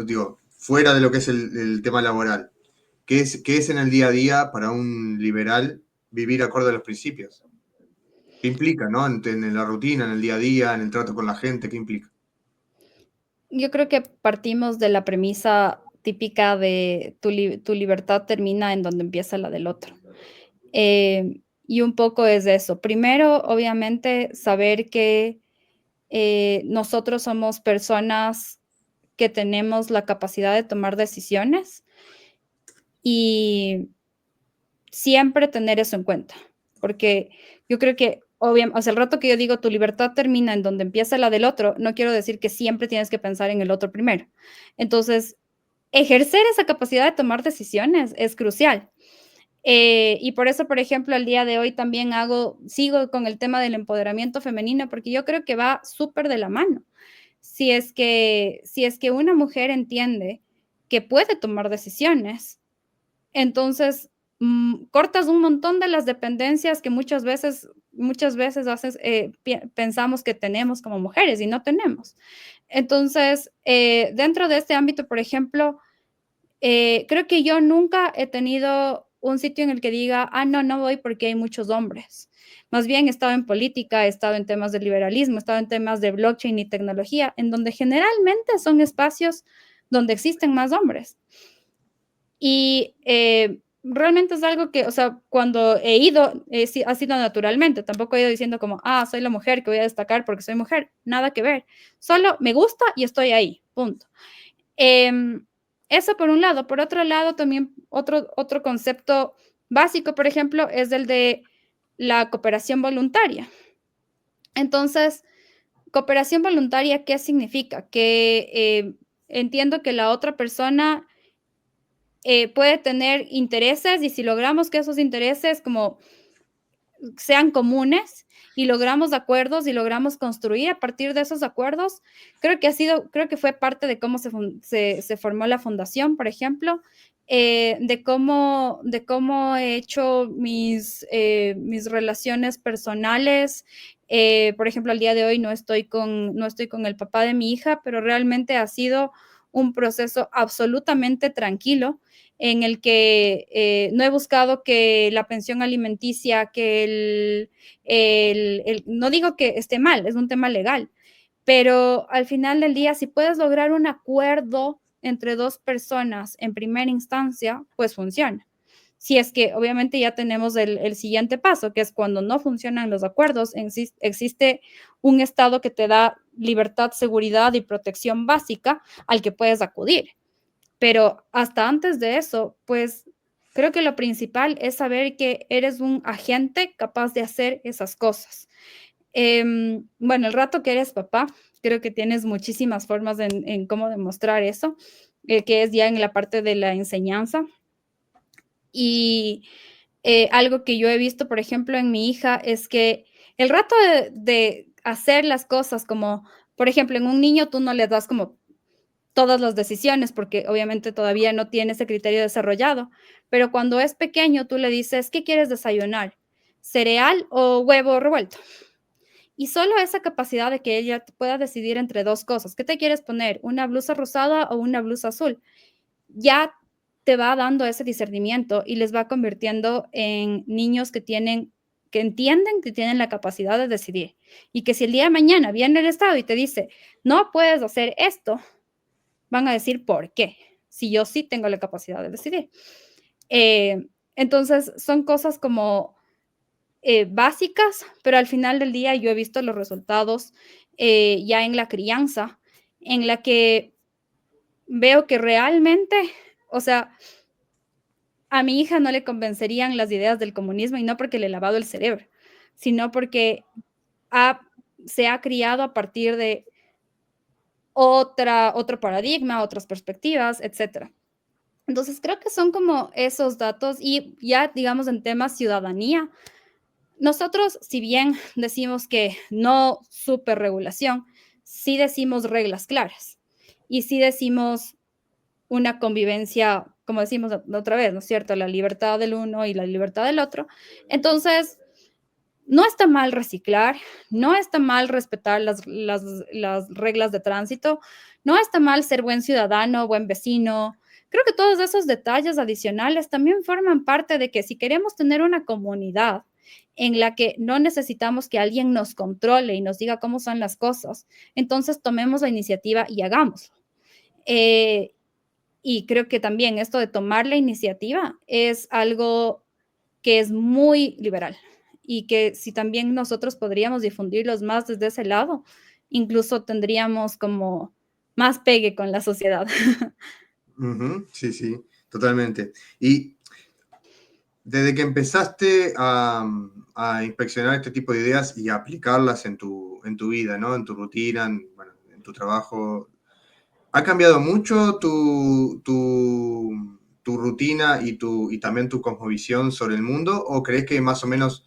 digo, fuera de lo que es el tema laboral. ¿Qué es en el día a día para un liberal vivir acorde a los principios? ¿Qué implica, no? En la rutina, en el día a día, en el trato con la gente, ¿qué implica? Yo creo que partimos de la premisa típica de tu libertad termina en donde empieza la del otro. Y un poco es eso. Primero, obviamente, saber que nosotros somos personas que tenemos la capacidad de tomar decisiones y siempre tener eso en cuenta, porque yo creo que, obviamente, o sea, el rato que yo digo tu libertad termina en donde empieza la del otro, no quiero decir que siempre tienes que pensar en el otro primero. Entonces, ejercer esa capacidad de tomar decisiones es crucial. Y por eso, por ejemplo, al día de hoy también sigo con el tema del empoderamiento femenino, porque yo creo que va súper de la mano. Si es que una mujer entiende que puede tomar decisiones, entonces cortas un montón de las dependencias que muchas veces pensamos que tenemos como mujeres y no tenemos. Entonces, dentro de este ámbito, por ejemplo, creo que yo nunca he tenido un sitio en el que diga, no, no voy porque hay muchos hombres. Más bien he estado en política, he estado en temas de liberalismo, he estado en temas de blockchain y tecnología, en donde generalmente son espacios donde existen más hombres. Y realmente es algo que, o sea, cuando he ido, ha sido naturalmente. Tampoco he ido diciendo como, soy la mujer que voy a destacar porque soy mujer. Nada que ver. Solo me gusta y estoy ahí. Punto. Eso por un lado. Por otro lado, también otro concepto básico, por ejemplo, es el de la cooperación voluntaria. Entonces, cooperación voluntaria, ¿qué significa? Que entiendo que la otra persona puede tener intereses y si logramos que esos intereses como sean comunes y logramos acuerdos y logramos construir a partir de esos acuerdos, creo que fue parte de cómo se formó la fundación, por ejemplo, de cómo he hecho mis relaciones personales. Por ejemplo, al día de hoy no estoy con el papá de mi hija, pero realmente ha sido un proceso absolutamente tranquilo en el que no he buscado que la pensión alimenticia, que no digo que esté mal, es un tema legal, pero al final del día, si puedes lograr un acuerdo entre dos personas en primera instancia, pues funciona. Si es que obviamente ya tenemos el siguiente paso, que es cuando no funcionan los acuerdos, existe un Estado que te da libertad, seguridad y protección básica al que puedes acudir. Pero hasta antes de eso, pues creo que lo principal es saber que eres un agente capaz de hacer esas cosas. Bueno, el rato que eres papá, creo que tienes muchísimas formas en cómo demostrar eso, que es ya en la parte de la enseñanza. Y algo que yo he visto, por ejemplo, en mi hija, es que el rato de hacer las cosas como, por ejemplo, en un niño tú no le das como todas las decisiones, porque obviamente todavía no tiene ese criterio desarrollado, pero cuando es pequeño tú le dices, ¿qué quieres desayunar? ¿Cereal o huevo revuelto? Y solo esa capacidad de que ella pueda decidir entre dos cosas, ¿qué te quieres poner? ¿Una blusa rosada o una blusa azul? Ya te va dando ese discernimiento y les va convirtiendo en niños que entienden que tienen la capacidad de decidir. Y que si el día de mañana viene el Estado y te dice, no puedes hacer esto, van a decir por qué, si yo sí tengo la capacidad de decidir. Entonces, son cosas como básicas, pero al final del día yo he visto los resultados ya en la crianza, en la que veo que realmente, o sea, a mi hija no le convencerían las ideas del comunismo y no porque le he lavado el cerebro, sino porque se ha criado a partir de otro paradigma, otras perspectivas, etcétera. Entonces, creo que son como esos datos y ya, digamos, en temas ciudadanía, nosotros, si bien decimos que no superregulación, sí decimos reglas claras y sí decimos una convivencia, como decimos otra vez, ¿no es cierto? La libertad del uno y la libertad del otro. Entonces, no está mal reciclar, no está mal respetar las reglas de tránsito, no está mal ser buen ciudadano, buen vecino. Creo que todos esos detalles adicionales también forman parte de que si queremos tener una comunidad en la que no necesitamos que alguien nos controle y nos diga cómo son las cosas, entonces tomemos la iniciativa y hagámoslo. Y creo que también esto de tomar la iniciativa es algo que es muy liberal y que si también nosotros podríamos difundirlos más desde ese lado, incluso tendríamos como más pegue con la sociedad. Sí, sí, totalmente. Y desde que empezaste a inspeccionar este tipo de ideas y a aplicarlas en tu vida, ¿no? En tu rutina, bueno, en tu trabajo, ¿ha cambiado mucho tu rutina y también tu cosmovisión sobre el mundo? ¿O crees que más o menos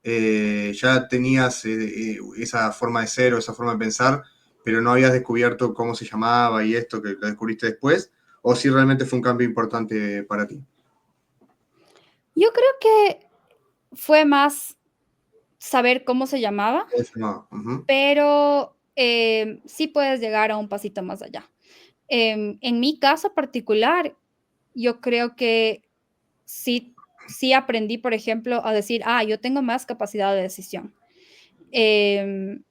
ya tenías esa forma de ser o esa forma de pensar, pero no habías descubierto cómo se llamaba y esto que lo descubriste después? ¿O si realmente fue un cambio importante para ti? Yo creo que fue más saber cómo se llamaba, No. Ujú. pero sí puedes llegar a un pasito más allá. En mi caso particular, yo creo que sí aprendí, por ejemplo, a decir, yo tengo más capacidad de decisión. Em,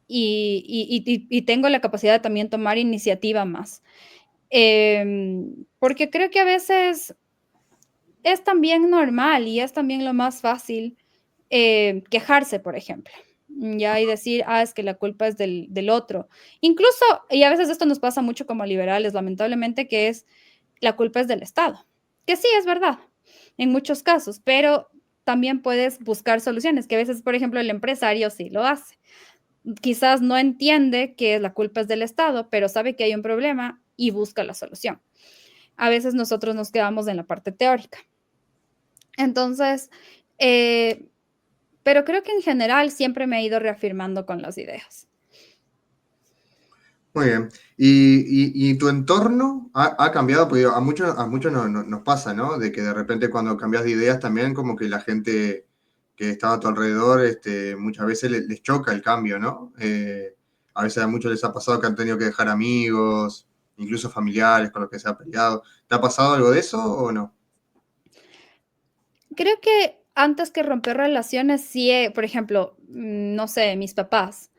y tengo la capacidad de también tomar iniciativa más. Porque creo que a veces es también normal y es también lo más fácil quejarse, por ejemplo. Ya y decir, es que la culpa es del otro. Incluso, y a veces esto nos pasa mucho como liberales, lamentablemente, que es la culpa es del Estado. Que sí, es verdad, en muchos casos, pero también puedes buscar soluciones, que a veces, por ejemplo, el empresario sí lo hace. Quizás no entiende que la culpa es del Estado, pero sabe que hay un problema y busca la solución. A veces nosotros nos quedamos en la parte teórica. Entonces, eh, pero creo que en general siempre me he ido reafirmando con las ideas. Muy bien. ¿Y tu entorno ha cambiado? Porque a muchos nos pasa, ¿no? De que de repente cuando cambias de ideas también como que la gente que estaba a tu alrededor muchas veces les choca el cambio, ¿no? A veces a muchos les ha pasado que han tenido que dejar amigos, incluso familiares con los que se ha peleado. ¿Te ha pasado algo de eso o no? Creo que antes que romper relaciones, sí, por ejemplo, no sé, mis papás,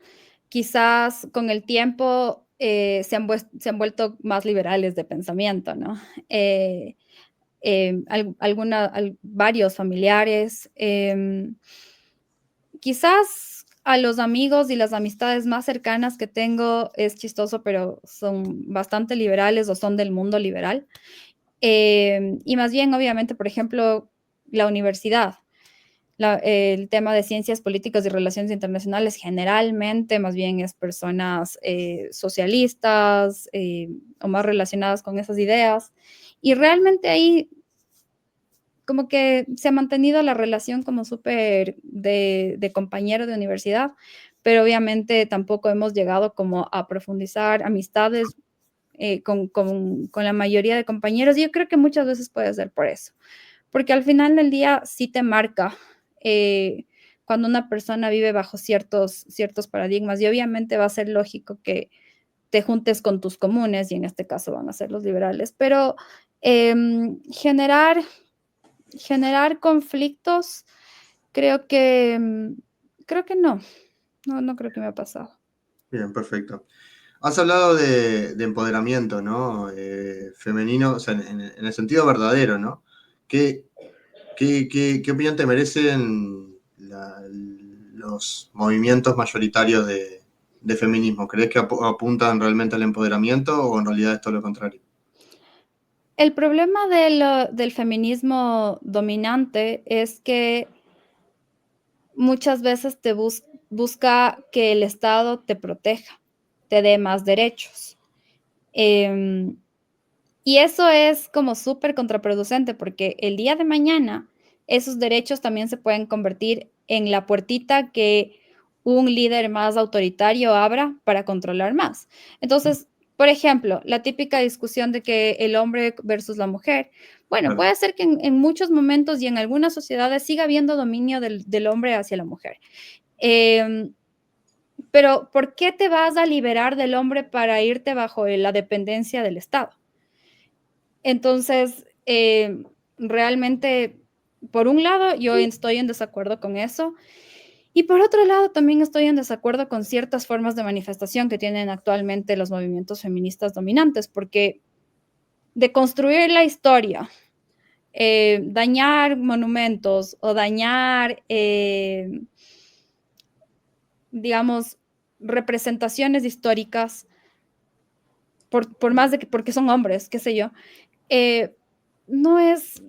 quizás con el tiempo se han vuelto más liberales de pensamiento, ¿no? Varios familiares. Quizás a los amigos y las amistades más cercanas que tengo es chistoso, pero son bastante liberales o son del mundo liberal. Y más bien, obviamente, por ejemplo, la universidad, el tema de ciencias políticas y relaciones internacionales generalmente más bien es personas socialistas o más relacionadas con esas ideas. Y realmente ahí como que se ha mantenido la relación como súper de compañero de universidad, pero obviamente tampoco hemos llegado como a profundizar amistades con la mayoría de compañeros. Y yo creo que muchas veces puede ser por eso, porque al final del día sí te marca eh, cuando una persona vive bajo ciertos paradigmas y obviamente va a ser lógico que te juntes con tus comunes y en este caso van a ser los liberales, pero generar conflictos, creo que, creo que no creo que me ha pasado. Bien, perfecto. Has hablado de empoderamiento, ¿no? Femenino, o sea, en el sentido verdadero, ¿no? ¿Qué, qué opinión te merecen los movimientos mayoritarios de feminismo? ¿Crees que apuntan realmente al empoderamiento o en realidad es todo lo contrario? El problema del feminismo dominante es que muchas veces busca que el Estado te proteja, te dé más derechos. Em, y eso es como súper contraproducente porque el día de mañana esos derechos también se pueden convertir en la puertita que un líder más autoritario abra para controlar más. Entonces, por ejemplo, la típica discusión de que el hombre versus la mujer. Bueno, Claro. puede ser que en muchos momentos y en algunas sociedades siga habiendo dominio del hombre hacia la mujer. Em, pero ¿por qué te vas a liberar del hombre para irte bajo la dependencia del Estado? Entonces, realmente, por un lado, yo estoy en desacuerdo con eso. Y por otro lado, también estoy en desacuerdo con ciertas formas de manifestación que tienen actualmente los movimientos feministas dominantes, porque de construir la historia, dañar monumentos o dañar, digamos, representaciones históricas, por más de que, porque son hombres, qué sé yo, eh, no es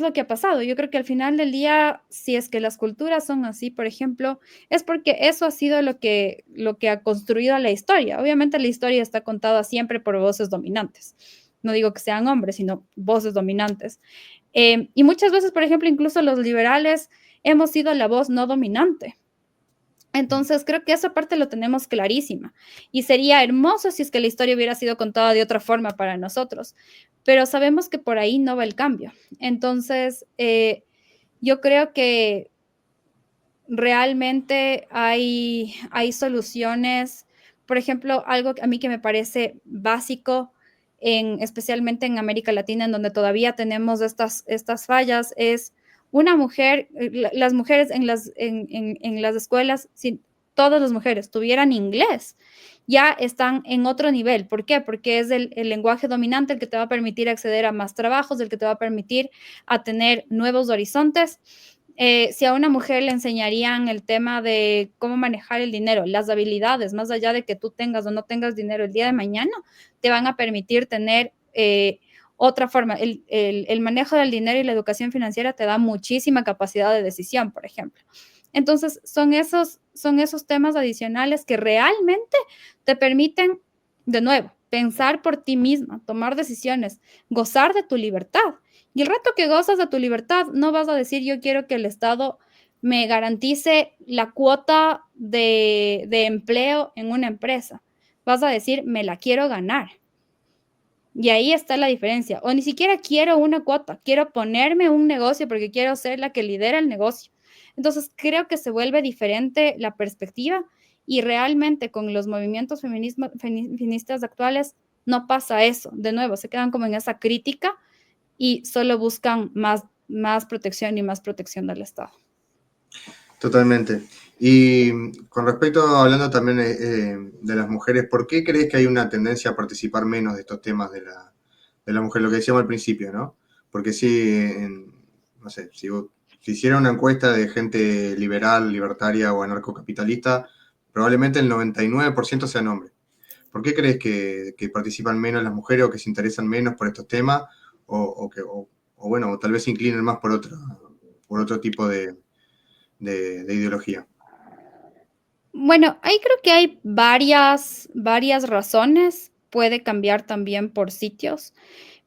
lo que ha pasado. Yo creo que al final del día, si es que las culturas son así, por ejemplo, es porque eso ha sido lo que ha construido la historia. Obviamente la historia está contada siempre por voces dominantes, no digo que sean hombres, sino voces dominantes. Y muchas veces, por ejemplo, incluso los liberales hemos sido la voz no dominante. Entonces, creo que esa parte lo tenemos clarísima. Y sería hermoso si es que la historia hubiera sido contada de otra forma para nosotros. Pero sabemos que por ahí no va el cambio. Entonces, yo creo que realmente hay soluciones. Por ejemplo, algo a mí que me parece básico, especialmente en América Latina, en donde todavía tenemos estas fallas, es una mujer, las mujeres en las escuelas, si todas las mujeres tuvieran inglés, ya están en otro nivel. ¿Por qué? Porque es el lenguaje dominante el que te va a permitir acceder a más trabajos, el que te va a permitir a tener nuevos horizontes. Si a una mujer le enseñarían el tema de cómo manejar el dinero, las habilidades, más allá de que tú tengas o no tengas dinero el día de mañana, te van a permitir tener otra forma. El manejo del dinero y la educación financiera te da muchísima capacidad de decisión, por ejemplo. Entonces, son esos temas adicionales que realmente te permiten, de nuevo, pensar por ti misma, tomar decisiones, gozar de tu libertad. Y el rato que gozas de tu libertad, no vas a decir, yo quiero que el Estado me garantice la cuota de empleo en una empresa. Vas a decir, me la quiero ganar. Y ahí está la diferencia. O ni siquiera quiero una cuota, quiero ponerme un negocio porque quiero ser la que lidera el negocio. Entonces, creo que se vuelve diferente la perspectiva y realmente con los movimientos feministas actuales no pasa eso. De nuevo, se quedan como en esa crítica y solo buscan más protección y más protección del Estado. Totalmente. Y con respecto, hablando también de las mujeres, ¿por qué crees que hay una tendencia a participar menos de estos temas de la mujer? Lo que decíamos al principio, ¿no? Porque sí, no sé, si hiciera una encuesta de gente liberal, libertaria o anarcocapitalista, probablemente el 99% sean hombres. ¿Por qué crees que participan menos las mujeres o que se interesan menos por estos temas? O bueno, o tal vez se inclinen más por otro tipo de ideología. Bueno, ahí creo que hay varias razones. Puede cambiar también por sitios,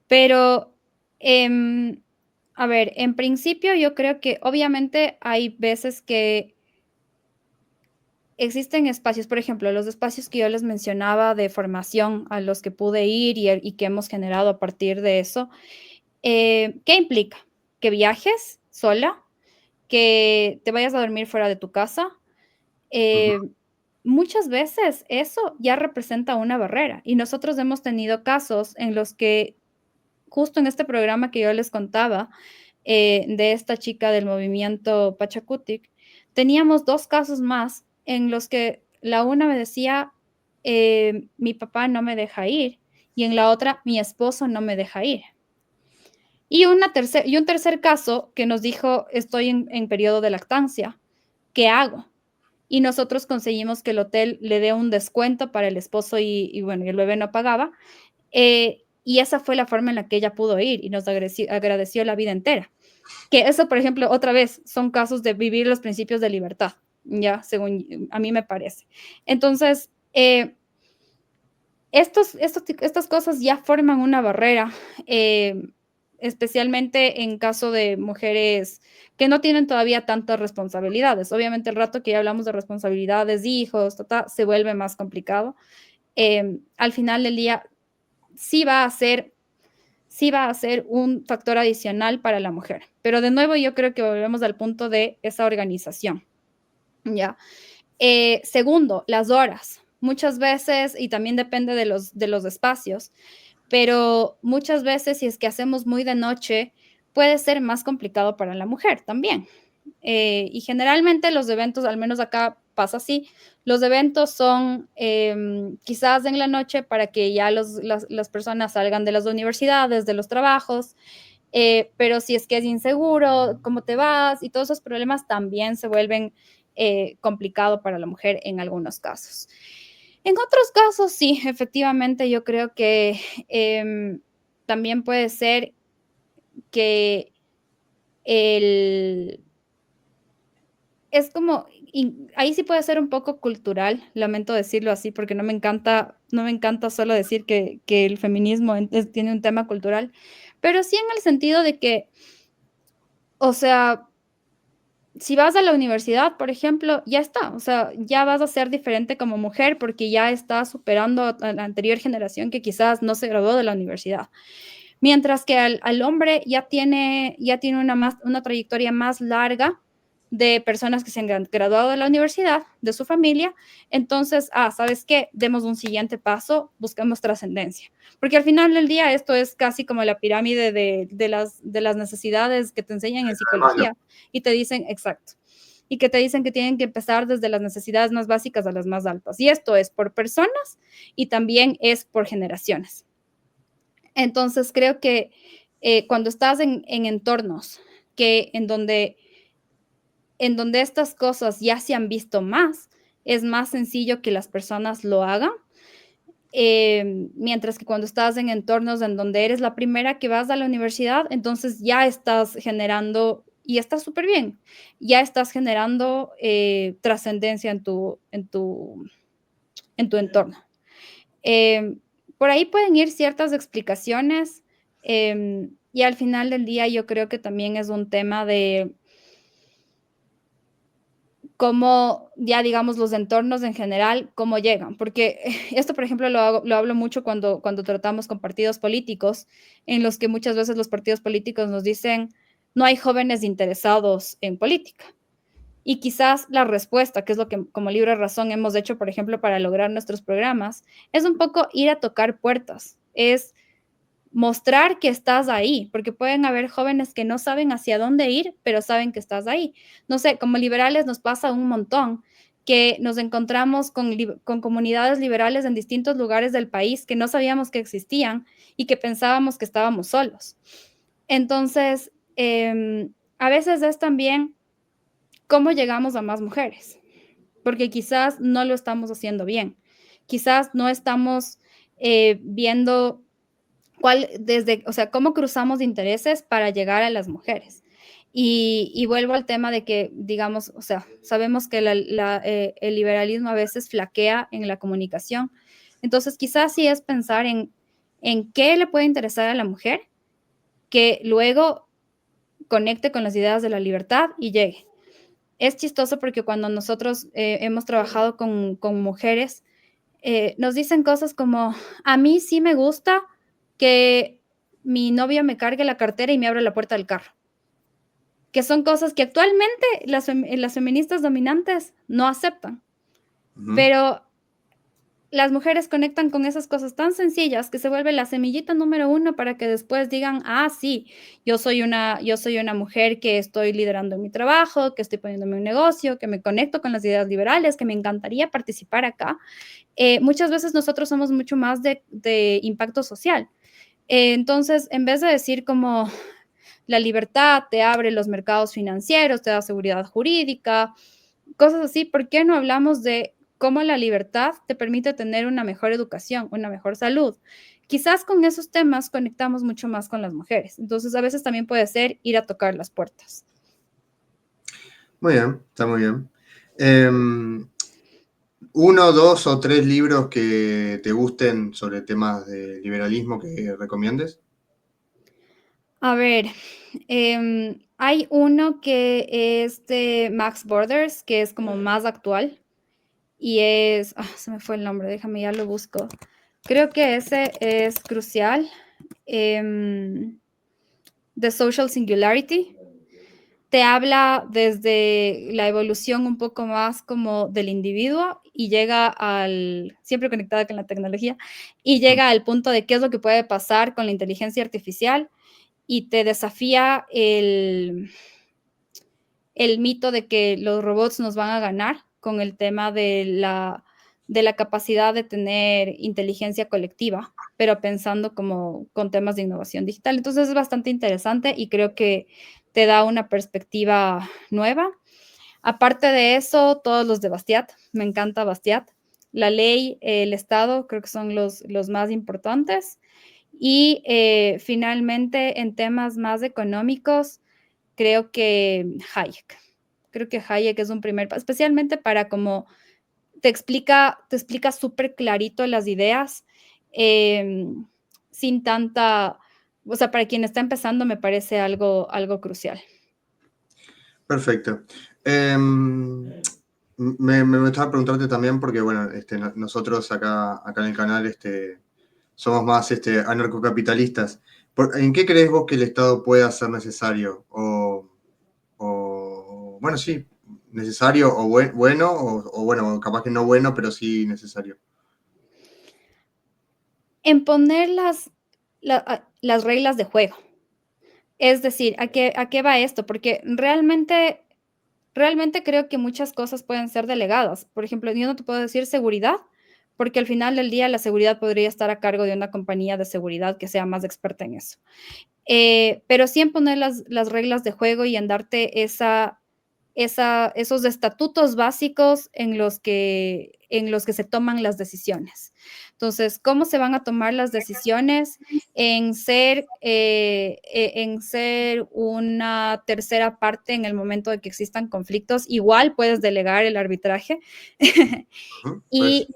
pero a ver, en principio yo creo que obviamente hay veces que existen espacios, por ejemplo, los espacios que yo les mencionaba de formación a los que pude ir y que hemos generado a partir de eso. ¿Qué implica? Que viajes sola, que te vayas a dormir fuera de tu casa. Ujú. Muchas veces eso ya representa una barrera y nosotros hemos tenido casos en los que justo en este programa que yo les contaba, de esta chica del movimiento Pachacutic, teníamos 2 casos más en los que la una me decía, mi papá no me deja ir, y en la otra, mi esposo no me deja ir. Y un tercer caso que nos dijo, estoy en periodo de lactancia, ¿qué hago? Y nosotros conseguimos que el hotel le dé un descuento para el esposo y bueno, y el bebé no pagaba. Y esa fue la forma en la que ella pudo ir y nos agradeció la vida entera. Que eso, por ejemplo, otra vez, son casos de vivir los principios de libertad, ya, según a mí me parece. Entonces, estas cosas ya forman una barrera, especialmente en caso de mujeres que no tienen todavía tantas responsabilidades. Obviamente, el rato que ya hablamos de responsabilidades, hijos, se vuelve más complicado. Al final del día, sí va a ser un factor adicional para la mujer. Pero de nuevo, yo creo que volvemos al punto de esa organización. ¿Ya? Segundo, las horas. Muchas veces, y también depende de los espacios, pero muchas veces si es que hacemos muy de noche, puede ser más complicado para la mujer también. Y generalmente los eventos, al menos acá pasa así, los eventos son quizás en la noche para que ya las personas salgan de las universidades, de los trabajos, pero si es que es inseguro, cómo te vas y todos esos problemas también se vuelven complicado para la mujer en algunos casos. En otros casos, sí, efectivamente, yo creo que también puede ser que el, es como, ahí sí puede ser un poco cultural, lamento decirlo así, porque no me encanta solo decir que el feminismo tiene un tema cultural, pero sí en el sentido de que, o sea, si vas a la universidad, por ejemplo, ya está, o sea, ya vas a ser diferente como mujer porque ya estás superando a la anterior generación que quizás no se graduó de la universidad. Mientras que al hombre ya tiene una trayectoria más larga de personas que se han graduado de la universidad, de su familia, entonces, ¿sabes qué? Demos un siguiente paso, busquemos trascendencia. Porque al final del día esto es casi como la pirámide de las necesidades que te enseñan en psicología y te dicen, exacto, y que te dicen que tienen que empezar desde las necesidades más básicas a las más altas. Y esto es por personas y también es por generaciones. Entonces creo que cuando estás en entornos que en donde estas cosas ya se han visto más, es más sencillo que las personas lo hagan. Mientras que cuando estás en entornos en donde eres la primera que vas a la universidad, entonces ya estás generando, y está súper bien, ya estás generando trascendencia en tu entorno. Eh, por ahí pueden ir ciertas explicaciones y al final del día yo creo que también es un tema de cómo ya digamos los entornos en general, cómo llegan, porque esto por ejemplo lo hablo mucho cuando tratamos con partidos políticos, en los que muchas veces los partidos políticos nos dicen, no hay jóvenes interesados en política. Y quizás la respuesta, que es lo que como Libre Razón hemos hecho, por ejemplo, para lograr nuestros programas, es un poco ir a tocar puertas, es mostrar que estás ahí, porque pueden haber jóvenes que no saben hacia dónde ir, pero saben que estás ahí. No sé, como liberales nos pasa un montón que nos encontramos con comunidades liberales en distintos lugares del país que no sabíamos que existían y que pensábamos que estábamos solos. Entonces, a veces es también cómo llegamos a más mujeres, porque quizás no lo estamos haciendo bien, quizás no estamos viendo o sea, cómo cruzamos intereses para llegar a las mujeres. Y vuelvo al tema de que, digamos, o sea, sabemos que el liberalismo a veces flaquea en la comunicación. Entonces, quizás sí es pensar en qué le puede interesar a la mujer que luego conecte con las ideas de la libertad y llegue. Es chistoso porque cuando nosotros hemos trabajado con mujeres, nos dicen cosas como, a mí sí me gusta que mi novio me cargue la cartera y me abra la puerta del carro, que son cosas que actualmente las feministas dominantes no aceptan, pero las mujeres conectan con esas cosas tan sencillas que se vuelve la semillita número uno para que después digan, sí, yo soy una mujer que estoy liderando mi trabajo, que estoy poniéndome un negocio, que me conecto con las ideas liberales, que me encantaría participar acá. Muchas veces nosotros somos mucho más de impacto social. Entonces, en vez de decir como la libertad te abre los mercados financieros, te da seguridad jurídica, cosas así, ¿por qué no hablamos de cómo la libertad te permite tener una mejor educación, una mejor salud? Quizás con esos temas conectamos mucho más con las mujeres. Entonces, a veces también puede ser ir a tocar las puertas. Muy bien, está muy bien. ¿Uno, dos o tres libros que te gusten sobre temas de liberalismo que recomiendes? A ver, hay uno que es de Max Borders, que es como más actual, y se me fue el nombre, déjame, ya lo busco. Creo que ese es crucial. The Social Singularity. Te habla desde la evolución un poco más como del individuo y llega siempre conectada con la tecnología, y llega al punto de qué es lo que puede pasar con la inteligencia artificial y te desafía el mito de que los robots nos van a ganar con el tema de la capacidad de tener inteligencia colectiva, pero pensando como con temas de innovación digital. Entonces es bastante interesante y creo que te da una perspectiva nueva. Aparte de eso, todos los de Bastiat, me encanta Bastiat. La ley, el Estado, creo que son los más importantes. Y finalmente, en temas más económicos, creo que Hayek. Creo que Hayek es un primer paso, especialmente para como te explica súper clarito las ideas, sin tanta, o sea, para quien está empezando me parece algo crucial. Perfecto. Me estaba preguntarte también, porque bueno, nosotros acá en el canal somos más anarcocapitalistas. ¿En qué crees vos que el Estado pueda ser necesario? Bueno, sí, necesario o bueno, o bueno, capaz que no bueno, pero sí necesario. En poner las reglas de juego. Es decir, ¿a qué va esto? Porque realmente creo que muchas cosas pueden ser delegadas. Por ejemplo, yo no te puedo decir seguridad, porque al final del día la seguridad podría estar a cargo de una compañía de seguridad que sea más experta en eso. Pero sí en poner las reglas de juego y en darte esos estatutos básicos en los que se toman las decisiones. Entonces, ¿cómo se van a tomar las decisiones en ser una tercera parte en el momento de que existan conflictos? Igual puedes delegar el arbitraje. Pues,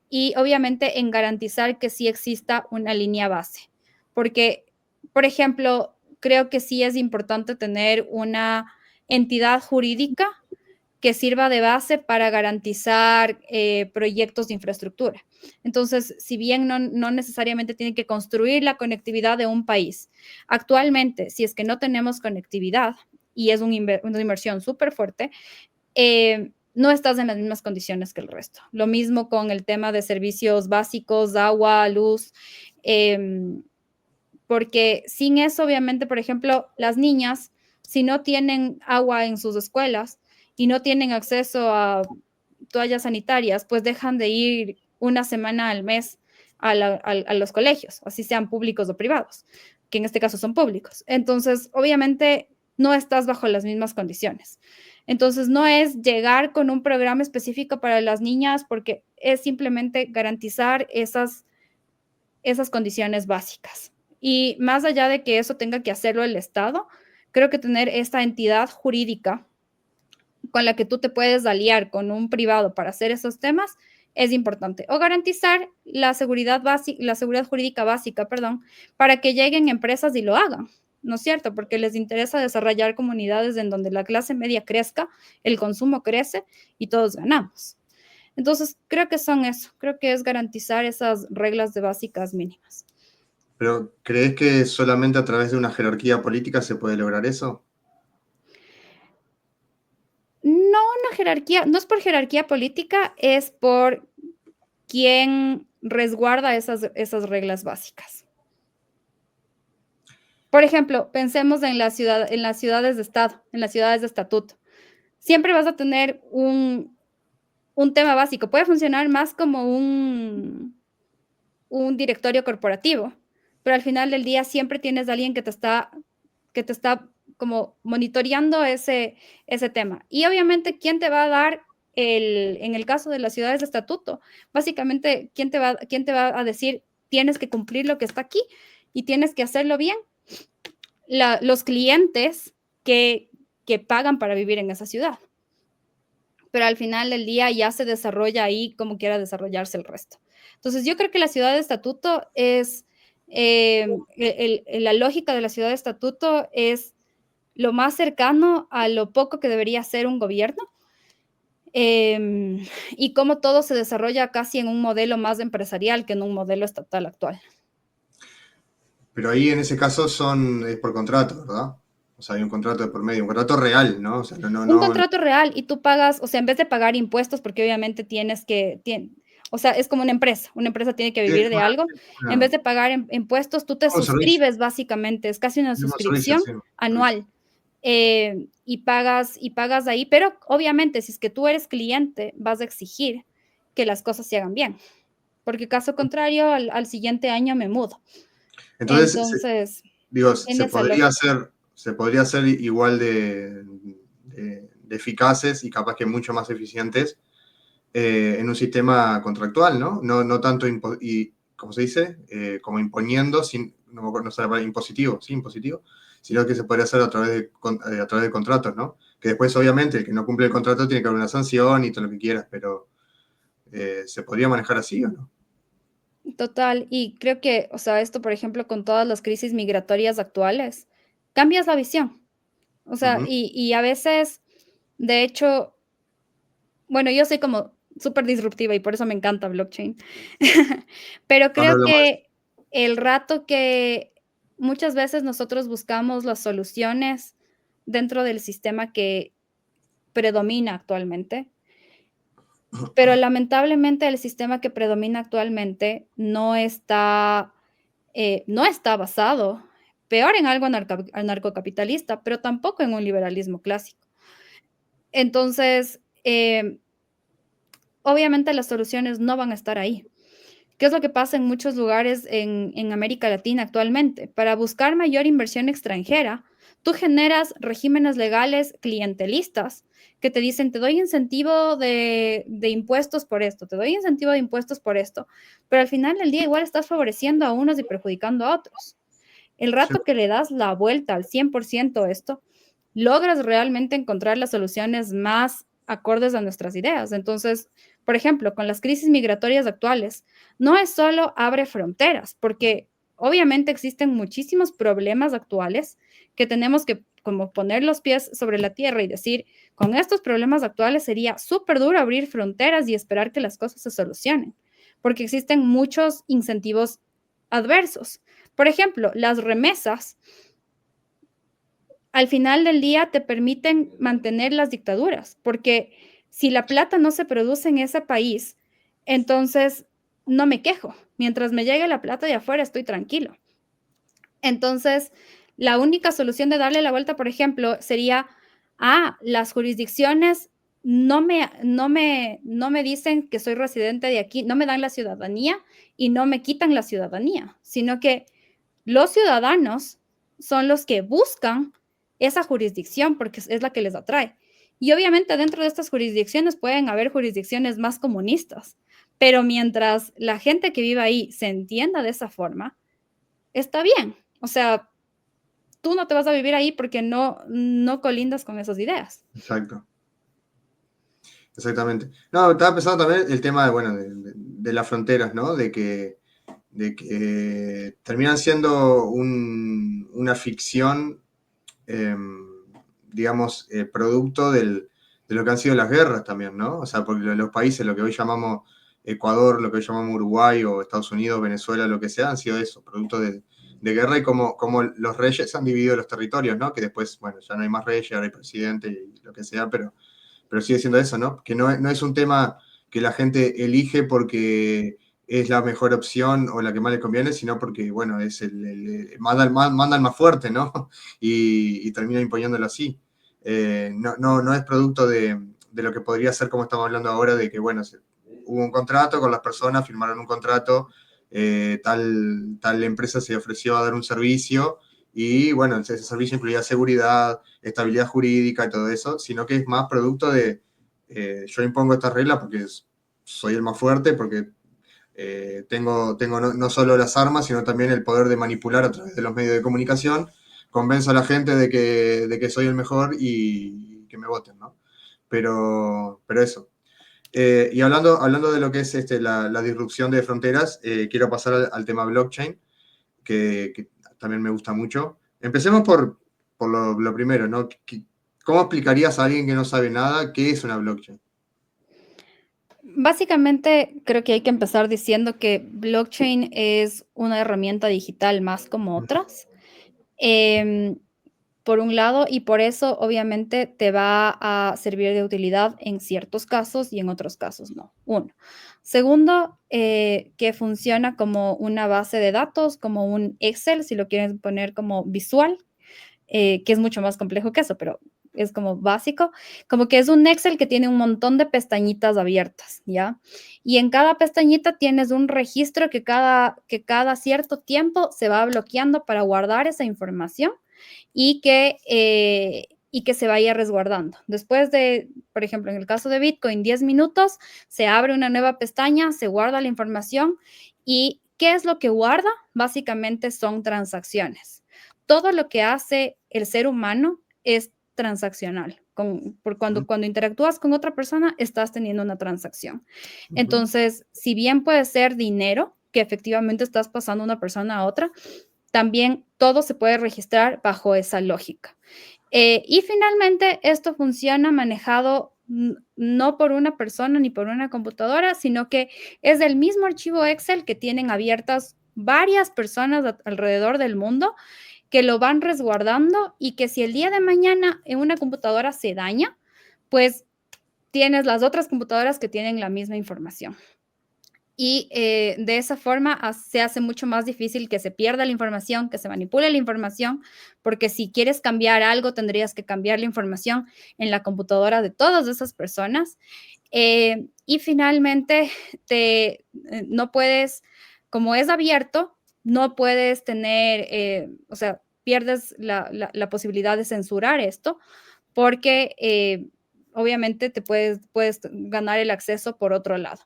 Y obviamente en garantizar que sí exista una línea base. Porque, por ejemplo, creo que sí es importante tener una entidad jurídica que sirva de base para garantizar proyectos de infraestructura. Entonces, si bien no necesariamente tiene que construir la conectividad de un país, actualmente, si es que no tenemos conectividad, y es una inversión súper fuerte, no estás en las mismas condiciones que el resto. Lo mismo con el tema de servicios básicos, agua, luz, porque sin eso, obviamente, por ejemplo, las niñas, si no tienen agua en sus escuelas y no tienen acceso a toallas sanitarias, pues dejan de ir una semana al mes a los colegios, así sean públicos o privados, que en este caso son públicos. Entonces, obviamente, no estás bajo las mismas condiciones. Entonces, no es llegar con un programa específico para las niñas, porque es simplemente garantizar esas condiciones básicas. Y más allá de que eso tenga que hacerlo el Estado, creo que tener esta entidad jurídica con la que tú te puedes aliar con un privado para hacer esos temas es importante. O garantizar la seguridad jurídica básica, perdón, para que lleguen empresas y lo hagan, ¿no es cierto? Porque les interesa desarrollar comunidades en donde la clase media crezca, el consumo crece y todos ganamos. Entonces, creo que son eso, creo que es garantizar esas reglas de básicas mínimas. ¿pero crees que solamente a través de una jerarquía política se puede lograr eso? No una jerarquía, no es por jerarquía política, es por quién resguarda esas reglas básicas. Por ejemplo, pensemos en las ciudades de Estado, en las ciudades de estatuto. Siempre vas a tener un tema básico. Puede funcionar más como un directorio corporativo, pero al final del día siempre tienes a alguien que te está como monitoreando ese tema. Y obviamente, ¿quién te va a dar en el caso de las ciudades de estatuto? Básicamente, ¿quién te va a decir, tienes que cumplir lo que está aquí y tienes que hacerlo bien? Los clientes que pagan para vivir en esa ciudad. Pero al final del día ya se desarrolla ahí como quiera desarrollarse el resto. Entonces, yo creo que la ciudad de estatuto es, la lógica de la ciudad de estatuto es lo más cercano a lo poco que debería ser un gobierno, y cómo todo se desarrolla casi en un modelo más empresarial que en un modelo estatal actual. Pero ahí en ese caso es por contrato, ¿verdad? O sea, hay un contrato de por medio, un contrato real, ¿no? O sea, Un contrato real y tú pagas, o sea, en vez de pagar impuestos, porque obviamente o sea, es como una empresa tiene que vivir de algo, en vez de pagar impuestos, tú te un servicio, suscribes básicamente, es casi una es un servicio, suscripción sí, un servicio. anual, y pagas ahí, pero obviamente si es que tú eres cliente, vas a exigir que las cosas se hagan bien, porque caso contrario, al siguiente año me mudo. Entonces, Entonces, digo, en esa lógica. se podría hacer igual de eficaces y capaz que mucho más eficientes en un sistema contractual, ¿no? No tanto, ¿cómo se dice? Como imponiendo, no sé la palabra, impositivo, sí, impositivo, sino que se podría hacer a través de contratos, ¿no? Que después, obviamente, el que no cumple el contrato tiene que haber una sanción y todo lo que quieras, pero ¿se podría manejar así o no? Total, y creo que, o sea, esto, por ejemplo, con todas las crisis migratorias actuales, cambias la visión. O sea, Ujú. y a veces, de hecho, bueno, yo soy como súper disruptiva y por eso me encanta blockchain. Pero No hay creo problema de eso. que el rato que muchas veces nosotros buscamos las soluciones dentro del sistema que predomina actualmente, pero lamentablemente el sistema que predomina actualmente no está basado, peor en algo anarcocapitalista, pero tampoco en un liberalismo clásico. Entonces, obviamente las soluciones no van a estar ahí. ¿Qué es lo que pasa en muchos lugares en América Latina actualmente? Para buscar mayor inversión extranjera, tú generas regímenes legales clientelistas que te dicen, te doy incentivo de impuestos por esto, te doy incentivo de impuestos por esto, pero al final del día igual estás favoreciendo a unos y perjudicando a otros. El Sí, rato que le das la vuelta al 100% a esto, logras realmente encontrar las soluciones más acordes a nuestras ideas. Entonces, por ejemplo, con las crisis migratorias actuales, no es solo abre fronteras, porque obviamente existen muchísimos problemas actuales que tenemos que como poner los pies sobre la tierra y decir, con estos problemas actuales sería súper duro abrir fronteras y esperar que las cosas se solucionen, porque existen muchos incentivos adversos. Por ejemplo, las remesas al final del día te permiten mantener las dictaduras, porque si la plata no se produce en ese país, entonces no me quejo. Mientras me llegue la plata de afuera, estoy tranquilo. Entonces, la única solución de darle la vuelta, por ejemplo, sería, las jurisdicciones no me dicen que soy residente de aquí, no me dan la ciudadanía y no me quitan la ciudadanía, sino que los ciudadanos son los que buscan esa jurisdicción porque es la que les atrae. Y obviamente dentro de estas jurisdicciones pueden haber jurisdicciones más comunistas, pero mientras la gente que vive ahí se entienda de esa forma, está bien. O sea, tú no te vas a vivir ahí porque no colindas con esas ideas. exacto. Exactamente. No, estaba pensando también el tema de, bueno, de las fronteras, ¿no? De que terminan siendo una ficción, eh, digamos, producto de lo que han sido las guerras también, ¿no? O sea, porque los países, lo que hoy llamamos Ecuador, lo que hoy llamamos Uruguay o Estados Unidos, Venezuela, lo que sea, han sido eso, producto de guerra y como los reyes han dividido los territorios, ¿no? Que después, bueno, ya no hay más reyes, ahora hay presidente y lo que sea, pero sigue siendo eso, ¿no? Que no es un tema que la gente elige porque es la mejor opción o la que más le conviene, sino porque, bueno, es manda el más fuerte, ¿no? Y termina imponiéndolo así. No es producto de lo que podría ser como estamos hablando ahora, de que, bueno, hubo un contrato con las personas, firmaron un contrato, tal empresa se ofreció a dar un servicio y, bueno, ese servicio incluía seguridad, estabilidad jurídica y todo eso, sino que es más producto de yo impongo estas reglas porque soy el más fuerte, porque tengo no solo las armas, sino también el poder de manipular a través de los medios de comunicación, convenzo a la gente de que soy el mejor y que me voten, ¿no? Pero eso. Y hablando de lo que es la disrupción de fronteras, quiero pasar al tema blockchain, que también me gusta mucho. Empecemos por lo primero, ¿no? ¿Cómo explicarías a alguien que no sabe nada qué es una blockchain? Básicamente, creo que hay que empezar diciendo que blockchain es una herramienta digital más como otras. Em, por un lado, y por eso obviamente te va a servir de utilidad en ciertos casos y en otros casos no. Uno. Segundo, que funciona como una base de datos, como un Excel, si lo quieren poner como visual, que es mucho más complejo que eso, pero es como básico, como que es un Excel que tiene un montón de pestañitas abiertas, ¿ya? Y en cada pestañita tienes un registro que cada cierto tiempo se va bloqueando para guardar esa información y que se vaya resguardando. Después de, por ejemplo, en el caso de Bitcoin, 10 minutos, se abre una nueva pestaña, se guarda la información y ¿qué es lo que guarda? Básicamente son transacciones. Todo lo que hace el ser humano es transaccional. cuando interactúas con otra persona, estás teniendo una transacción. Entonces, si bien puede ser dinero, que efectivamente estás pasando de una persona a otra, también todo se puede registrar bajo esa lógica. Y finalmente, esto funciona manejado no por una persona ni por una computadora, sino que es del mismo archivo Excel que tienen abiertas varias personas alrededor del mundo que lo van resguardando y que si el día de mañana en una computadora se daña, pues tienes las otras computadoras que tienen la misma información. Y de esa forma se hace mucho más difícil que se pierda la información, que se manipule la información, porque si quieres cambiar algo, tendrías que cambiar la información en la computadora de todas esas personas. Y finalmente, no puedes, como es abierto, no puedes tener, o sea, pierdes la posibilidad de censurar esto, porque obviamente te puedes ganar el acceso por otro lado.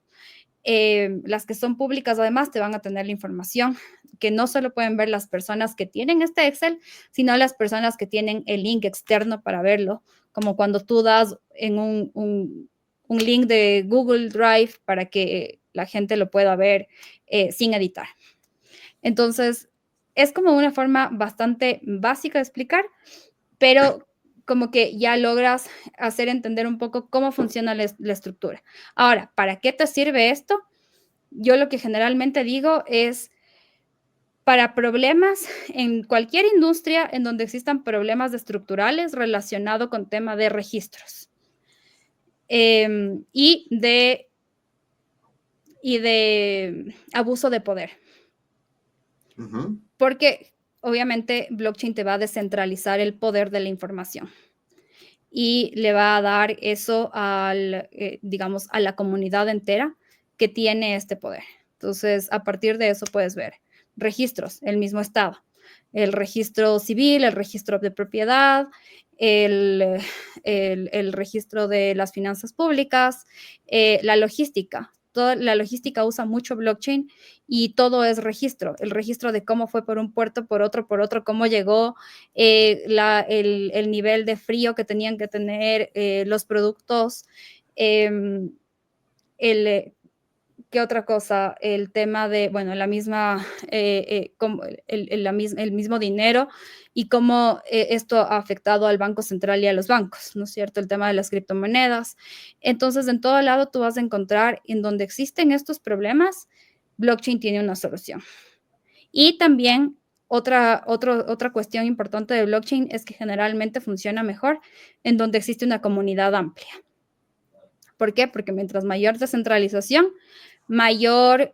Las que son públicas además te van a tener la información que no solo pueden ver las personas que tienen este Excel, sino las personas que tienen el link externo para verlo, como cuando tú das en un link de Google Drive para que la gente lo pueda ver sin editar. Entonces, es como una forma bastante básica de explicar, pero como que ya logras hacer entender un poco cómo funciona la estructura. Ahora, ¿para qué te sirve esto? Yo lo que generalmente digo es para problemas en cualquier industria en donde existan problemas estructurales relacionados con tema de registros y de abuso de poder. Porque obviamente blockchain te va a descentralizar el poder de la información y le va a dar eso digamos, a la comunidad entera que tiene este poder. Entonces, a partir de eso puedes ver registros, el mismo estado, el registro civil, el registro de propiedad, el registro de las finanzas públicas, la logística. Toda la logística usa mucho blockchain y todo es registro. El registro de cómo fue por un puerto, por otro, cómo llegó, el nivel de frío que tenían que tener los productos, ¿qué otra cosa? El tema de, bueno, la misma, como el mismo dinero y cómo esto ha afectado al Banco Central y a los bancos, ¿no es cierto? El tema de las criptomonedas. Entonces, en todo lado tú vas a encontrar en donde existen estos problemas, blockchain tiene una solución. Y también otra cuestión importante de blockchain es que generalmente funciona mejor en donde existe una comunidad amplia. ¿Por qué? Porque mientras mayor descentralización, mayor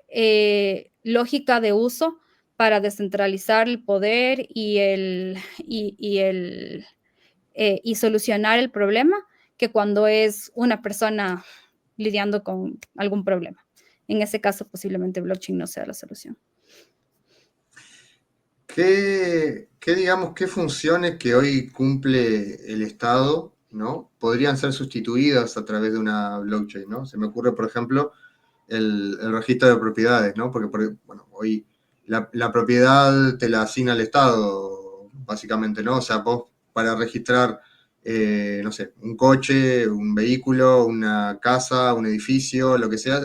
lógica de uso para descentralizar el poder y solucionar el problema que cuando es una persona lidiando con algún problema. En ese caso, posiblemente blockchain no sea la solución. ¿Qué funciones que hoy cumple el Estado, ¿no? Podrían ser sustituidas a través de una blockchain, ¿no? Se me ocurre, por ejemplo, el registro de propiedades, ¿no? Porque bueno, hoy la propiedad te la asigna el Estado, básicamente, ¿no? O sea, vos para registrar, no sé, un coche, un vehículo, una casa, un edificio, lo que sea,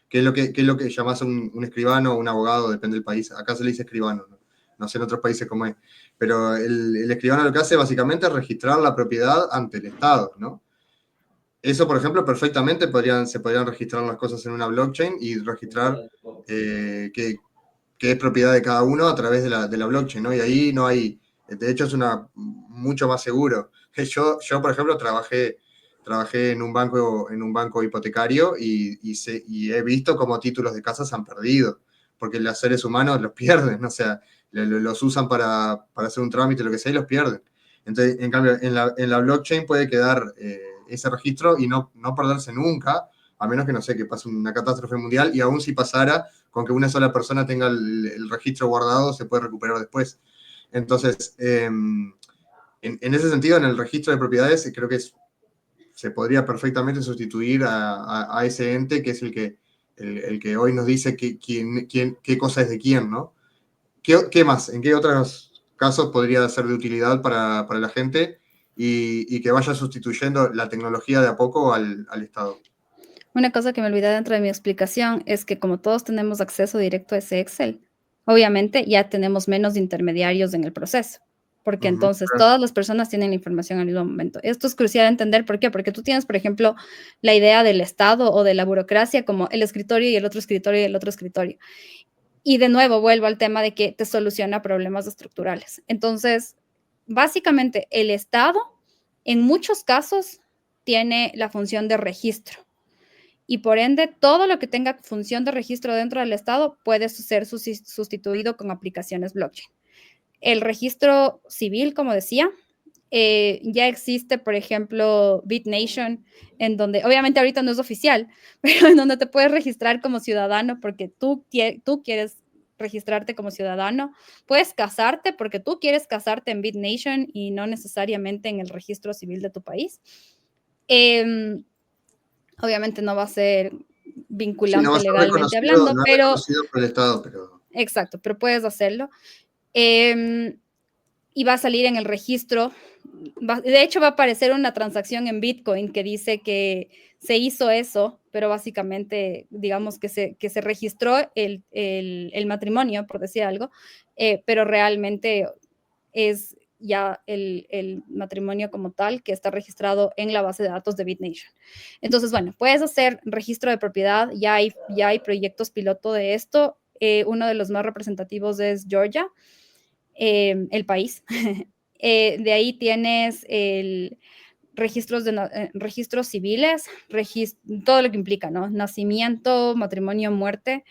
¿qué es lo que llamás un escribano o un abogado? Depende del país. Acá se le dice escribano, ¿no? No sé en otros países cómo es. Pero el escribano lo que hace básicamente es registrar la propiedad ante el Estado, ¿no? Eso, por ejemplo, perfectamente se podrían registrar las cosas en una blockchain y registrar qué es propiedad de cada uno a través de la blockchain, ¿no? Y ahí no hay, de hecho es mucho más seguro. Yo por ejemplo, trabajé en un banco hipotecario y he visto cómo títulos de casas han perdido, porque los seres humanos los pierden, o sea, los usan para hacer un trámite, lo que sea, y los pierden. Entonces, en cambio, en la blockchain puede quedar ese registro y no perderse nunca, a menos que, no sé, que pase una catástrofe mundial, y aún si pasara, con que una sola persona tenga el registro guardado, se puede recuperar después. Entonces, en ese sentido, en el registro de propiedades, creo que se podría perfectamente sustituir a ese ente que es el que hoy nos dice qué cosa es de quién, ¿no? ¿Qué más? ¿En qué otros casos podría ser de utilidad para la gente? y que vaya sustituyendo la tecnología de a poco al Estado. Una cosa que me olvidé dentro de mi explicación es que como todos tenemos acceso directo a ese Excel, obviamente ya tenemos menos intermediarios en el proceso, porque entonces Claro. todas las personas tienen la información al mismo momento. Esto es crucial entender por qué, porque tú tienes, por ejemplo, la idea del Estado o de la burocracia como el escritorio y el otro escritorio y el otro escritorio. Y de nuevo vuelvo al tema de que te soluciona problemas estructurales. Entonces, básicamente el Estado en muchos casos tiene la función de registro y por ende todo lo que tenga función de registro dentro del Estado puede ser sustituido con aplicaciones blockchain. El registro civil, como decía, ya existe, por ejemplo, BitNation, en donde obviamente ahorita no es oficial, pero en donde te puedes registrar como ciudadano porque tú quieres registrarte como ciudadano. Puedes casarte porque tú quieres casarte en BitNation y no necesariamente en el registro civil de tu país. Obviamente no va a ser Sí, no va vinculante a ser legalmente reconocido, hablando, no es pero reconocido por el Estado, pero... exacto, pero puedes hacerlo. Eh, y va a salir en el registro. De hecho, va a aparecer una transacción en Bitcoin que dice que se hizo eso, pero básicamente, digamos que se registró el matrimonio, por decir algo, pero realmente es ya el matrimonio como tal que está registrado en la base de datos de BitNation. Entonces, bueno, puedes hacer registro de propiedad, ya hay proyectos piloto de esto. Uno de los más representativos es Georgia, el país. De ahí tienes registros civiles, todo lo que implica, ¿no? Nacimiento, matrimonio, muerte.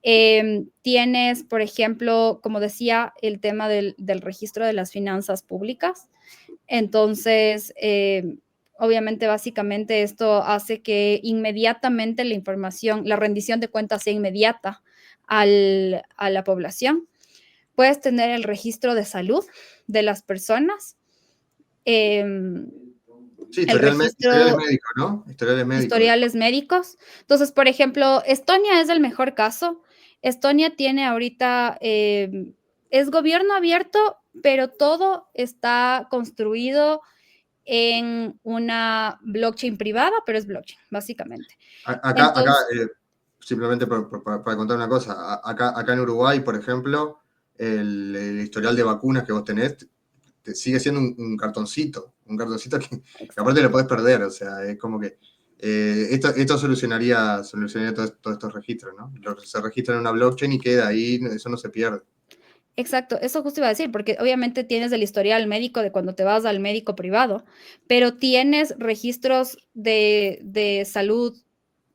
Tienes, por ejemplo, como decía, el tema del registro de las finanzas públicas. Entonces, obviamente, básicamente esto hace que inmediatamente la información, la rendición de cuentas sea inmediata a la población. Puedes tener el registro de salud de las personas. Sí, El historiales registro, médicos, ¿no? Historiales médicos. historiales médicos. Entonces, por ejemplo, Estonia es el mejor caso. Estonia tiene ahorita, es gobierno abierto, pero todo está construido en una blockchain privada, pero es blockchain, básicamente. Acá Entonces, simplemente para contar una cosa, acá en Uruguay, por ejemplo, el historial de vacunas que vos tenés te sigue siendo un cartoncito que aparte lo podés perder, o sea, es como que esto solucionaría todos estos registros, ¿no? Se registra en una blockchain y queda ahí, eso no se pierde. exacto, eso justo iba a decir, porque obviamente tienes el historial médico de cuando te vas al médico privado, pero tienes registros de salud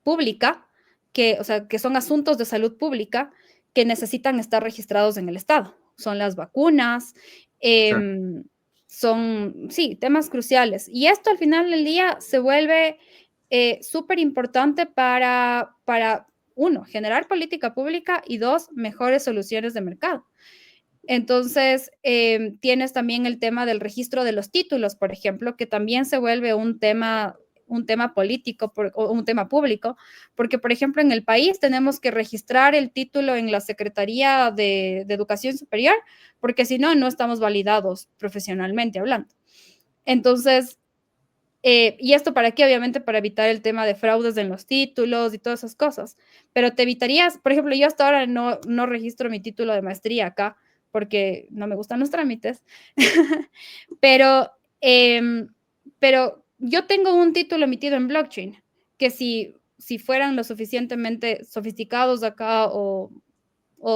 pública, que, o sea, que son asuntos de salud pública que necesitan estar registrados en el Estado. Son las vacunas, Claro. son, sí, temas cruciales. Y esto al final del día se vuelve súper importante para, uno, generar política pública y dos, mejores soluciones de mercado. Entonces, tienes también el tema del registro de los títulos, por ejemplo, que también se vuelve un tema político o un tema público, porque, por ejemplo, en el país tenemos que registrar el título en la Secretaría de Educación Superior, porque si no, no estamos validados profesionalmente hablando. Entonces, ¿y esto para qué? Obviamente para evitar el tema de fraudes en los títulos y todas esas cosas. Pero te evitarías, por ejemplo, yo hasta ahora no registro mi título de maestría acá porque no me gustan los trámites, pero, pero yo tengo un título emitido en blockchain que si fueran lo suficientemente sofisticados acá o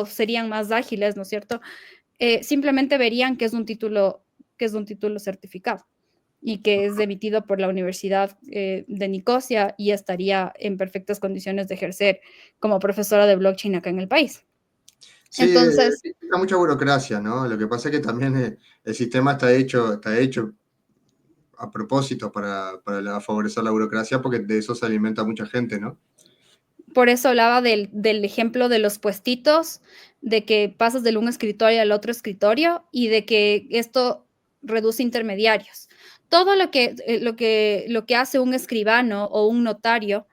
serían más ágiles, ¿no es cierto? Simplemente verían que es un título certificado y que es emitido por la Universidad de Nicosia y estaría en perfectas condiciones de ejercer como profesora de blockchain acá en el país. Sí, Entonces, hay mucha burocracia, ¿no? Lo que pasa es que también el sistema está hecho a propósito para favorecer la burocracia porque de eso se alimenta mucha gente, ¿no? por eso hablaba del ejemplo de los puestitos, de que pasas de un escritorio al otro escritorio y de que esto reduce intermediarios. Todo lo que hace un escribano o un notario,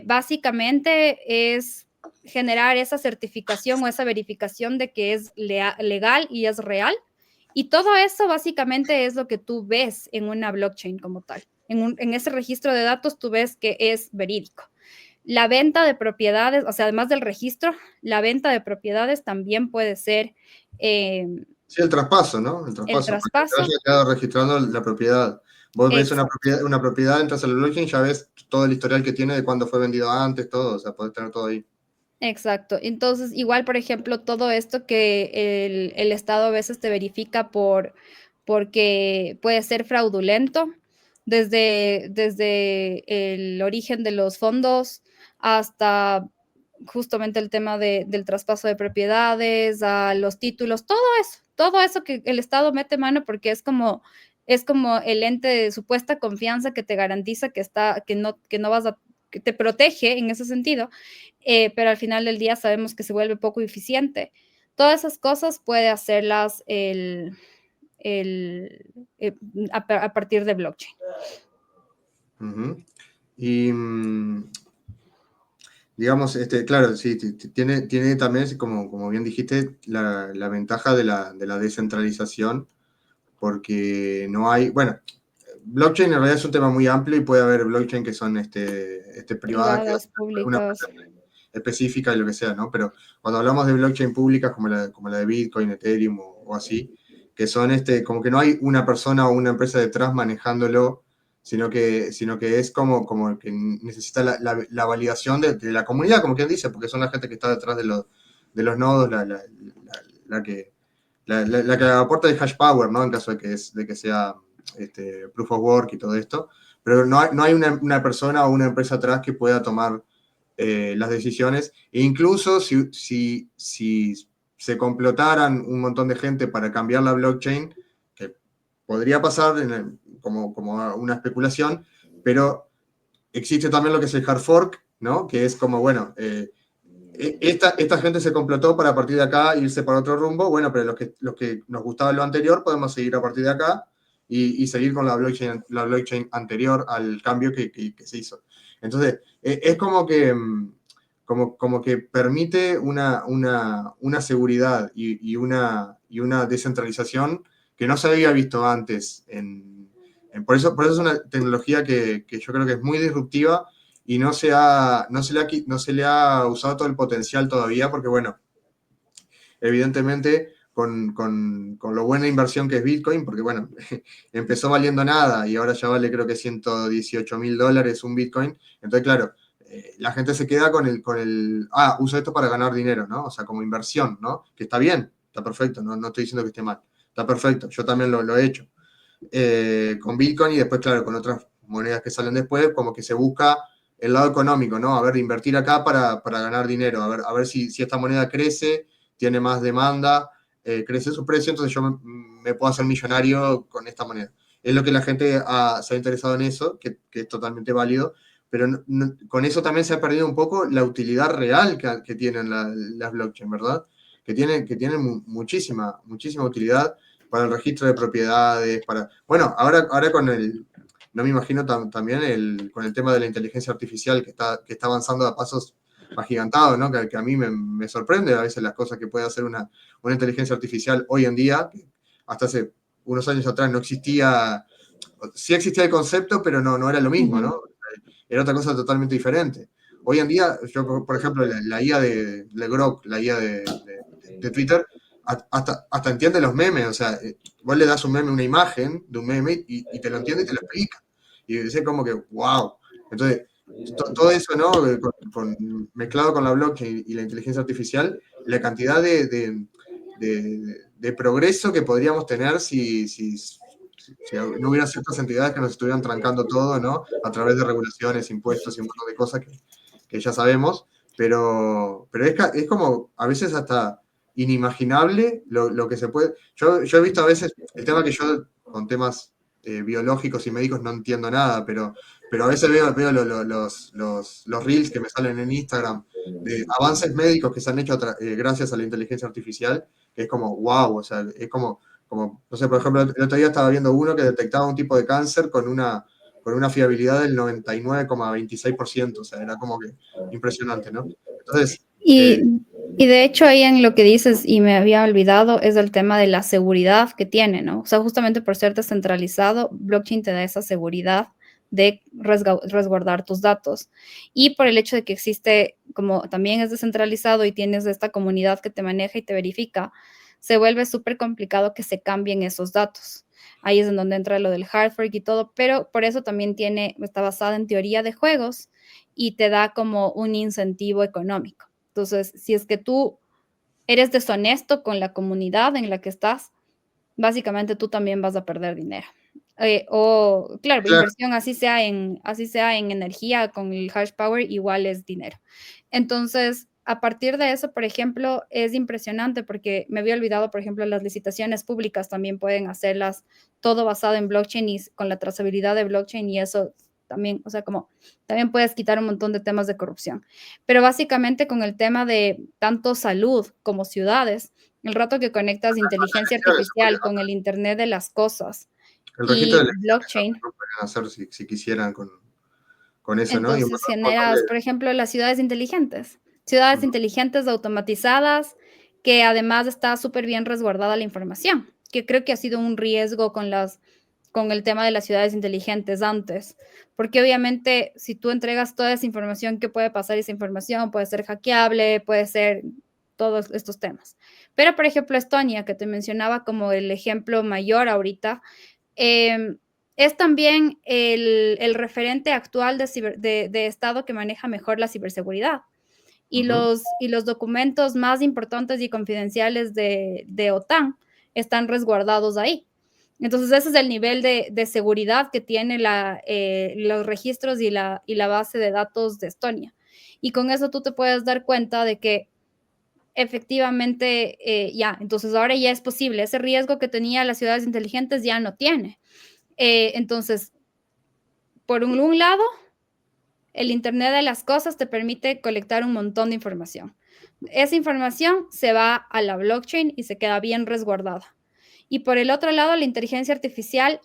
básicamente es generar esa certificación o esa verificación de que es legal y es real Y todo eso básicamente es lo que tú ves en una blockchain como tal. En ese registro de datos tú ves que es verídico. La venta de propiedades, o sea, además del registro, la venta de propiedades también puede ser Sí, el traspaso, ¿no? El el traspaso, para que te traspaso. haya quedado registrando la propiedad. Vos ves Exacto, una propiedad, entras al blockchain, ya ves todo el historial que tiene de cuándo fue vendido antes, todo, o sea, podés tener todo ahí. exacto. Entonces, igual, por ejemplo, todo esto que el Estado a veces te verifica porque puede ser fraudulento, desde el origen de los fondos hasta justamente el tema del traspaso de propiedades, a los títulos, todo eso que el Estado mete mano porque es como el ente de supuesta confianza que te garantiza que no vas a, que te protege en ese sentido, pero al final del día sabemos que se vuelve poco eficiente. Todas esas cosas puede hacerlas el, eh, a partir de blockchain. Ujú. Y digamos, claro, sí, tiene también, como bien dijiste, la ventaja de la descentralización, porque no hay, bueno, blockchain en realidad es un tema muy amplio y puede haber blockchain que son privadas, que Privadas, hacen alguna públicas. empresa específica y lo que sea, ¿no? Pero cuando hablamos de blockchain públicas como la de Bitcoin, Ethereum o así, que son como que no hay una persona o una empresa detrás manejándolo, sino que es como que necesita la validación de la comunidad, como quien dice, porque son la gente que está detrás de los nodos, la que, la que aporta el hash power, ¿no? En caso de que sea proof of work y todo esto. Pero no hay una persona o una empresa atrás que pueda tomar las decisiones. E incluso si se complotaran un montón de gente para cambiar la blockchain, que podría pasar como una especulación, pero existe también lo que es el hard fork, ¿no? Que es como, bueno, esta gente se complotó para a partir de acá irse para otro rumbo, bueno, pero los que nos gustaba lo anterior podemos seguir a partir de acá y seguir con la blockchain anterior al cambio que se hizo. Entonces, es como que permite una seguridad y una descentralización que no se había visto antes. Por eso es una tecnología que yo creo que es muy disruptiva y no se le ha usado todo el potencial todavía, porque bueno, evidentemente con lo buena inversión que es Bitcoin, porque bueno, empezó valiendo nada y ahora ya vale creo que $118.000 un Bitcoin, entonces claro, la gente se queda uso esto para ganar dinero, ¿no? O sea, como inversión, ¿no? Que está bien, está perfecto, no estoy diciendo que esté mal, está perfecto, yo también lo he hecho. Con Bitcoin y después, claro, con otras monedas que salen después, como que se busca el lado económico, ¿no? A ver, invertir acá para ganar dinero, a ver si esta moneda crece, tiene más demanda, crece su precio, entonces yo me puedo hacer millonario con esta moneda. Es lo que la gente se ha interesado en eso, que es totalmente válido, pero con eso también se ha perdido un poco la utilidad real que tienen las blockchain, ¿verdad? Que tienen muchísima, muchísima utilidad para el registro de propiedades, bueno, ahora no me imagino también con el tema de la inteligencia artificial que está avanzando a pasos agigantados, ¿no? Que a mí me sorprende a veces las cosas que puede hacer una inteligencia artificial hoy en día, que hasta hace unos años atrás no existía, sí existía el concepto, pero no era lo mismo, ¿no? Era otra cosa totalmente diferente. Hoy en día, yo, por ejemplo, la IA de Grok, la IA de Twitter, hasta entiende los memes, o sea, vos le das un meme, una imagen de un meme y te lo entiende y te lo explica. Y dice como que, wow. Entonces, todo eso, ¿no? Mezclado con la blockchain y la inteligencia artificial, la cantidad de progreso que podríamos tener si no hubiera ciertas entidades que nos estuvieran trancando todo, ¿no? A través de regulaciones, impuestos y un montón de cosas que ya sabemos, pero es como a veces hasta inimaginable lo que se puede. Yo he visto a veces el tema que yo con temas biológicos y médicos no entiendo nada, pero a veces veo los reels que me salen en Instagram de avances médicos que se han hecho gracias a la inteligencia artificial, que es como, wow, o sea, es como, no sé, por ejemplo, el otro día estaba viendo uno que detectaba un tipo de cáncer con una fiabilidad del 99,26%, o sea, era como que impresionante, ¿no? Entonces, Y Y de hecho ahí en lo que dices, y me había olvidado, es el tema de la seguridad que tiene, ¿no? O sea, justamente por ser descentralizado, blockchain te da esa seguridad de resguardar tus datos. Y por el hecho de que existe, como también es descentralizado y tienes esta comunidad que te maneja y te verifica, se vuelve súper complicado que se cambien esos datos. Ahí es en donde entra lo del hard fork y todo, pero por eso también está basada en teoría de juegos y te da como un incentivo económico. Entonces, si es que tú eres deshonesto con la comunidad en la que estás, básicamente tú también vas a perder dinero. O, claro, Claro, inversión, así sea en energía con el hash power, igual es dinero. Entonces, a partir de eso, por ejemplo, es impresionante porque me había olvidado, por ejemplo, las licitaciones públicas también pueden hacerlas todo basado en blockchain y con la trazabilidad de blockchain y eso también, o sea, como también puedes quitar un montón de temas de corrupción. Pero básicamente con el tema de tanto salud como ciudades, el rato que conectas inteligencia elecciones se podrían artificial con el Internet de las cosas el registro de y elecciones también blockchain, lo podrían hacer si quisieran con eso, ¿no? Y entonces generas, por ejemplo, las ciudades inteligentes automatizadas, que además está súper bien resguardada la información, que creo que ha sido un riesgo con el tema de las ciudades inteligentes antes, porque obviamente si tú entregas toda esa información, ¿qué puede pasar esa información? Puede ser hackeable, puede ser todos estos temas. Pero, por ejemplo, Estonia, que te mencionaba como el ejemplo mayor ahorita, eh, es también el referente actual de Estado que maneja mejor la ciberseguridad. Y los documentos más importantes y confidenciales de OTAN están resguardados ahí. Entonces, ese es el nivel de seguridad que tiene los registros y la base de datos de Estonia. Y con eso tú te puedes dar cuenta de que efectivamente, entonces ahora ya es posible. Ese riesgo que tenía las ciudades inteligentes ya no tiene. Entonces, por un lado, el Internet de las Cosas te permite colectar un montón de información. Esa información se va a la blockchain y se queda bien resguardada. Y por el otro lado, la inteligencia artificial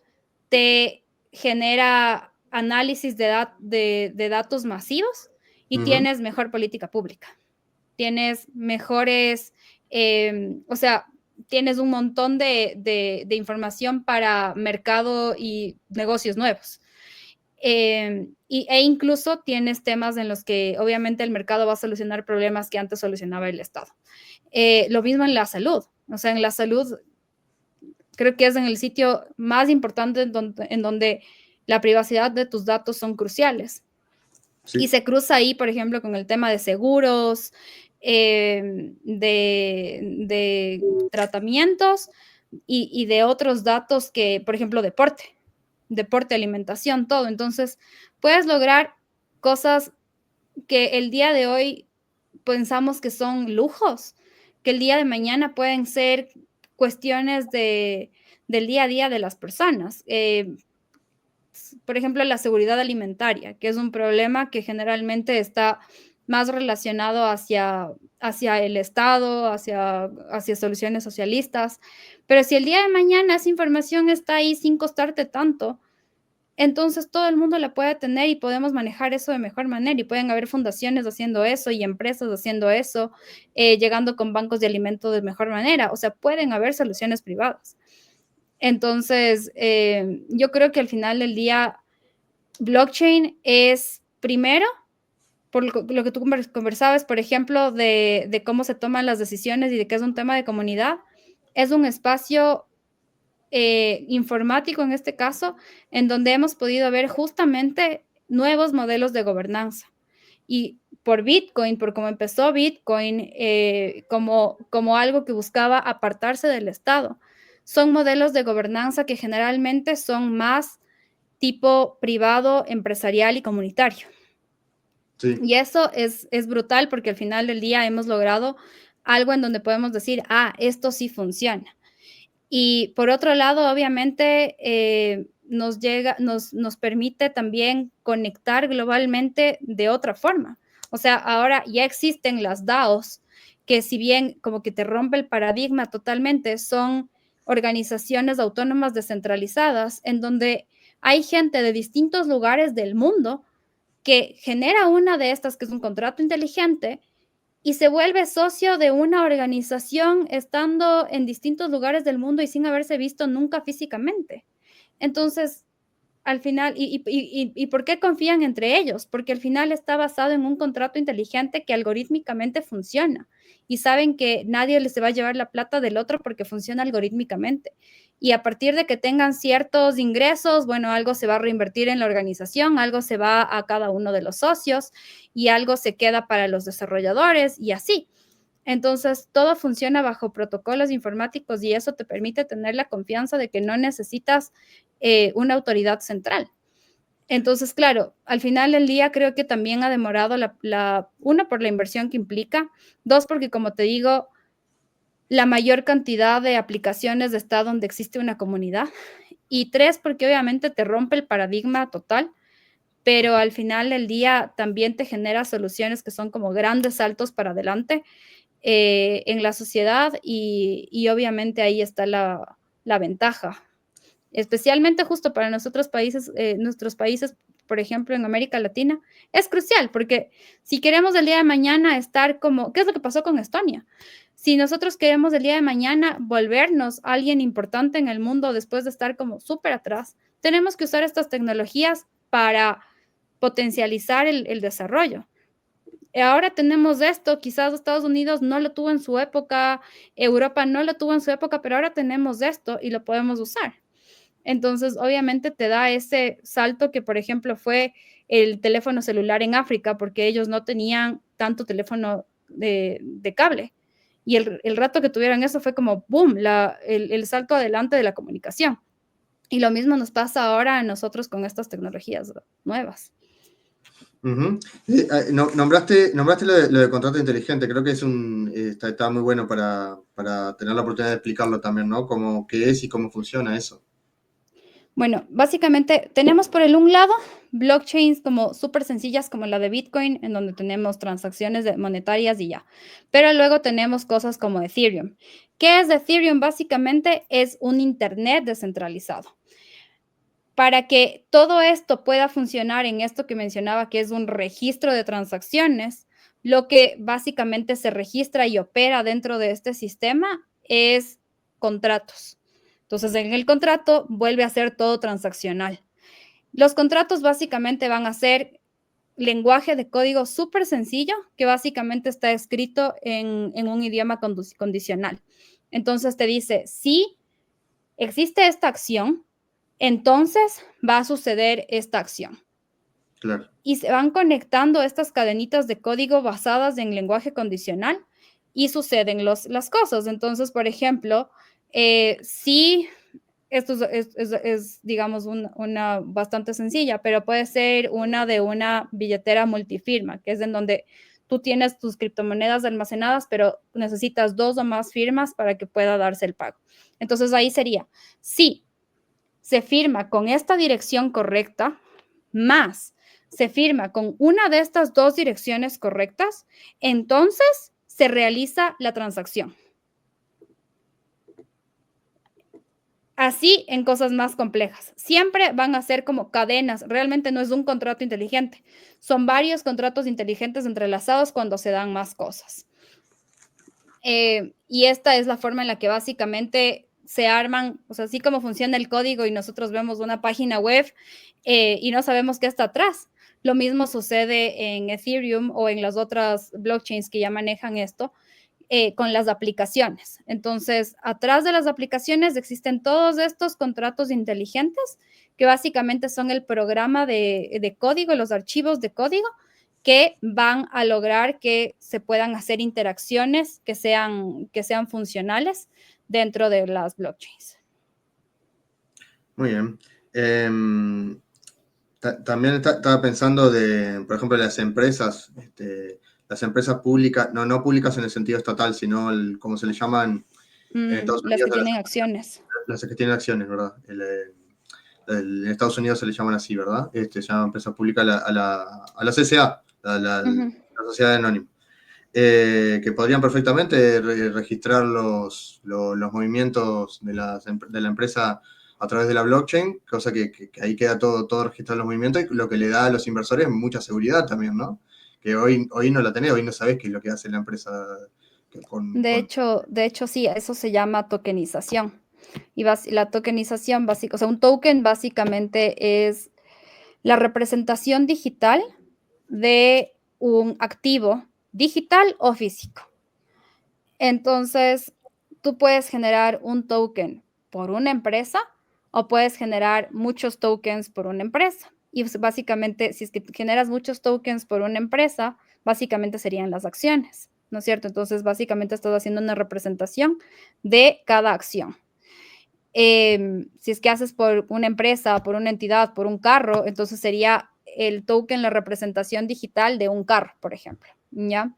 te genera análisis de datos masivos y Ujú. tienes mejor política pública. Tienes mejores, o sea, tienes un montón de información para mercado y negocios nuevos. E incluso tienes temas en los que obviamente el mercado va a solucionar problemas que antes solucionaba el Estado. Lo mismo en la salud. O sea, en la salud creo que es en el sitio más importante en donde la privacidad de tus datos son cruciales. Y Sí, se cruza ahí, por ejemplo, con el tema de seguros, de tratamientos y de otros datos que, por ejemplo, deporte, alimentación, todo. Entonces, puedes lograr cosas que el día de hoy pensamos que son lujos, que el día de mañana pueden ser cuestiones del día a día de las personas. Por ejemplo, la seguridad alimentaria, que es un problema que generalmente está más relacionado hacia el Estado, hacia soluciones socialistas. Pero si el día de mañana esa información está ahí sin costarte tanto, entonces todo el mundo la puede tener y podemos manejar eso de mejor manera y pueden haber fundaciones haciendo eso y empresas haciendo eso, llegando con bancos de alimentos de mejor manera. O sea, pueden haber soluciones privadas. Entonces, yo creo que al final del día, blockchain es primero, por lo que tú conversabas, por ejemplo, de cómo se toman las decisiones y de que es un tema de comunidad, es un espacio informático en este caso, en donde hemos podido ver justamente nuevos modelos de gobernanza. Y por Bitcoin, por cómo empezó Bitcoin, como algo que buscaba apartarse del Estado, son modelos de gobernanza que generalmente son más tipo privado, empresarial y comunitario. sí. Y eso es brutal porque al final del día hemos logrado algo en donde podemos decir, esto sí funciona. Y por otro lado, obviamente, nos permite también conectar globalmente de otra forma. O sea, ahora ya existen las DAOs, que si bien como que te rompe el paradigma totalmente, son organizaciones autónomas descentralizadas en donde hay gente de distintos lugares del mundo que genera una de estas, que es un contrato inteligente, y se vuelve socio de una organización estando en distintos lugares del mundo y sin haberse visto nunca físicamente. Entonces, al final, ¿y por qué confían entre ellos? Porque al final está basado en un contrato inteligente que algorítmicamente funciona y saben que nadie les va a llevar la plata del otro porque funciona algorítmicamente. Y a partir de que tengan ciertos ingresos, bueno, algo se va a reinvertir en la organización, algo se va a cada uno de los socios y algo se queda para los desarrolladores y así. Entonces, todo funciona bajo protocolos informáticos y eso te permite tener la confianza de que no necesitas una autoridad central. Entonces, claro, al final del día creo que también ha demorado una por la inversión que implica, dos porque como te digo, la mayor cantidad de aplicaciones está donde existe una comunidad y tres porque obviamente te rompe el paradigma total, pero al final del día también te genera soluciones que son como grandes saltos para adelante en la sociedad y obviamente ahí está la ventaja especialmente justo para nuestros países, por ejemplo, en América Latina, es crucial, porque si queremos el día de mañana estar como, ¿qué es lo que pasó con Estonia? Si nosotros queremos el día de mañana volvernos alguien importante en el mundo después de estar como súper atrás, tenemos que usar estas tecnologías para potencializar el desarrollo. Ahora tenemos esto, quizás Estados Unidos no lo tuvo en su época, Europa no lo tuvo en su época, pero ahora tenemos esto y lo podemos usar. Entonces, obviamente te da ese salto que, por ejemplo, fue el teléfono celular en África, porque ellos no tenían tanto teléfono de cable. Y el rato que tuvieron eso fue como, boom, el salto adelante de la comunicación. Y lo mismo nos pasa ahora a nosotros con estas tecnologías nuevas. Nombraste lo de contrato inteligente, creo que está muy bueno para tener la oportunidad de explicarlo también, ¿no? Qué es y cómo funciona eso. Bueno, básicamente tenemos por un lado blockchains como súper sencillas como la de Bitcoin, en donde tenemos transacciones monetarias y ya. Pero luego tenemos cosas como Ethereum. ¿Qué es Ethereum? Básicamente es un Internet descentralizado. Para que todo esto pueda funcionar en esto que mencionaba, que es un registro de transacciones, lo que básicamente se registra y opera dentro de este sistema es contratos. Entonces, en el contrato vuelve a ser todo transaccional. Los contratos básicamente van a ser lenguaje de código súper sencillo, que básicamente está escrito en un idioma condicional. Entonces te dice, si existe esta acción, entonces va a suceder esta acción. Claro. Y se van conectando estas cadenitas de código basadas en lenguaje condicional y suceden las cosas. Entonces, por ejemplo, si esto es digamos, una bastante sencilla, pero puede ser una de una billetera multifirma, que es en donde tú tienes tus criptomonedas almacenadas, pero necesitas 2 o más firmas para que pueda darse el pago. Entonces, ahí sería, si se firma con esta dirección correcta, más se firma con una de estas 2 direcciones correctas, entonces se realiza la transacción. Así en cosas más complejas. Siempre van a ser como cadenas. Realmente no es un contrato inteligente. Son varios contratos inteligentes entrelazados cuando se dan más cosas. Y esta es la forma en la que básicamente se arman, o sea, así como funciona el código y nosotros vemos una página web y no sabemos qué está atrás. Lo mismo sucede en Ethereum o en las otras blockchains que ya manejan esto. Con las aplicaciones. Entonces, atrás de las aplicaciones existen todos estos contratos inteligentes que básicamente son el programa de código, los archivos de código que van a lograr que se puedan hacer interacciones que sean funcionales dentro de las blockchains. Muy bien. También estaba pensando por ejemplo, las empresas públicas, no públicas en el sentido estatal, sino como se le llaman en Estados Las Unidos. que tienen acciones. Las que tienen acciones, ¿verdad? En Estados Unidos se le llaman así, ¿verdad? Se llama empresa pública a la CSA, la Sociedad Anónima. Que podrían perfectamente registrar los movimientos de la empresa a través de la blockchain, cosa que ahí queda todo registrado en los movimientos, y lo que le da a los inversores mucha seguridad también, ¿no? que hoy no la tenés, hoy no sabés qué es lo que hace la empresa De hecho, sí, eso se llama tokenización. Y la tokenización básica, o sea, un token básicamente es la representación digital de un activo digital o físico. Entonces, tú puedes generar un token por una empresa o puedes generar muchos tokens por una empresa. Y básicamente, si es que generas muchos tokens por una empresa, básicamente serían las acciones, ¿no es cierto? Entonces, básicamente estás haciendo una representación de cada acción. Si es que haces por una empresa, por una entidad, por un carro, entonces sería el token, la representación digital de un carro, por ejemplo, ¿ya?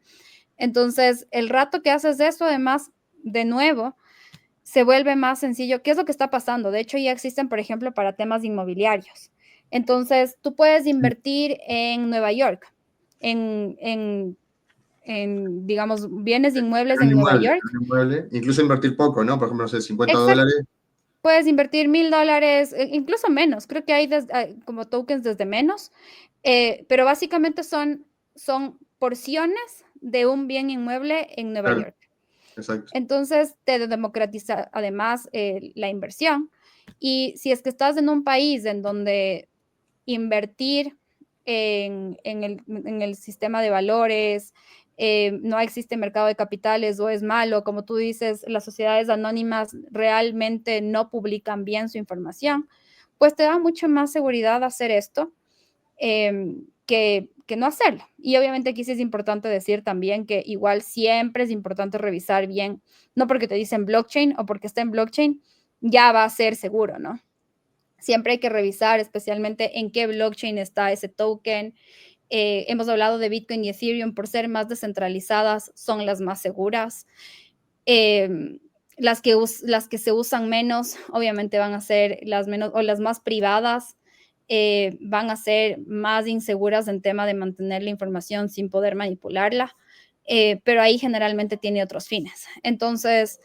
Entonces, el rato que haces eso, además, de nuevo, se vuelve más sencillo. ¿Qué es lo que está pasando? De hecho, ya existen, por ejemplo, para temas inmobiliarios. Entonces, tú puedes invertir en Nueva York, en, en, digamos, bienes inmuebles en Nueva York. un inmueble, incluso invertir poco, ¿no? Por ejemplo, no sé, Exacto. $50. Puedes invertir $1,000, incluso menos. Creo que hay como tokens desde menos, pero básicamente son porciones de un bien inmueble en Nueva Claro, York. exacto. Entonces, te democratiza además la inversión. Y si es que estás en un país en donde invertir en el sistema de valores, no existe mercado de capitales o es malo, como tú dices, las sociedades anónimas realmente no publican bien su información, pues te da mucho más seguridad hacer esto que no hacerlo. Y obviamente aquí sí es importante decir también que igual siempre es importante revisar bien, no porque te dicen blockchain o porque está en blockchain, ya va a ser seguro, ¿no? Siempre hay que revisar especialmente en qué blockchain está ese token. Hemos hablado de Bitcoin y Ethereum por ser más descentralizadas, son las más seguras. Las que se usan menos, obviamente van a ser las menos o las más privadas, van a ser más inseguras en tema de mantener la información sin poder manipularla, pero ahí generalmente tiene otros fines. Entonces,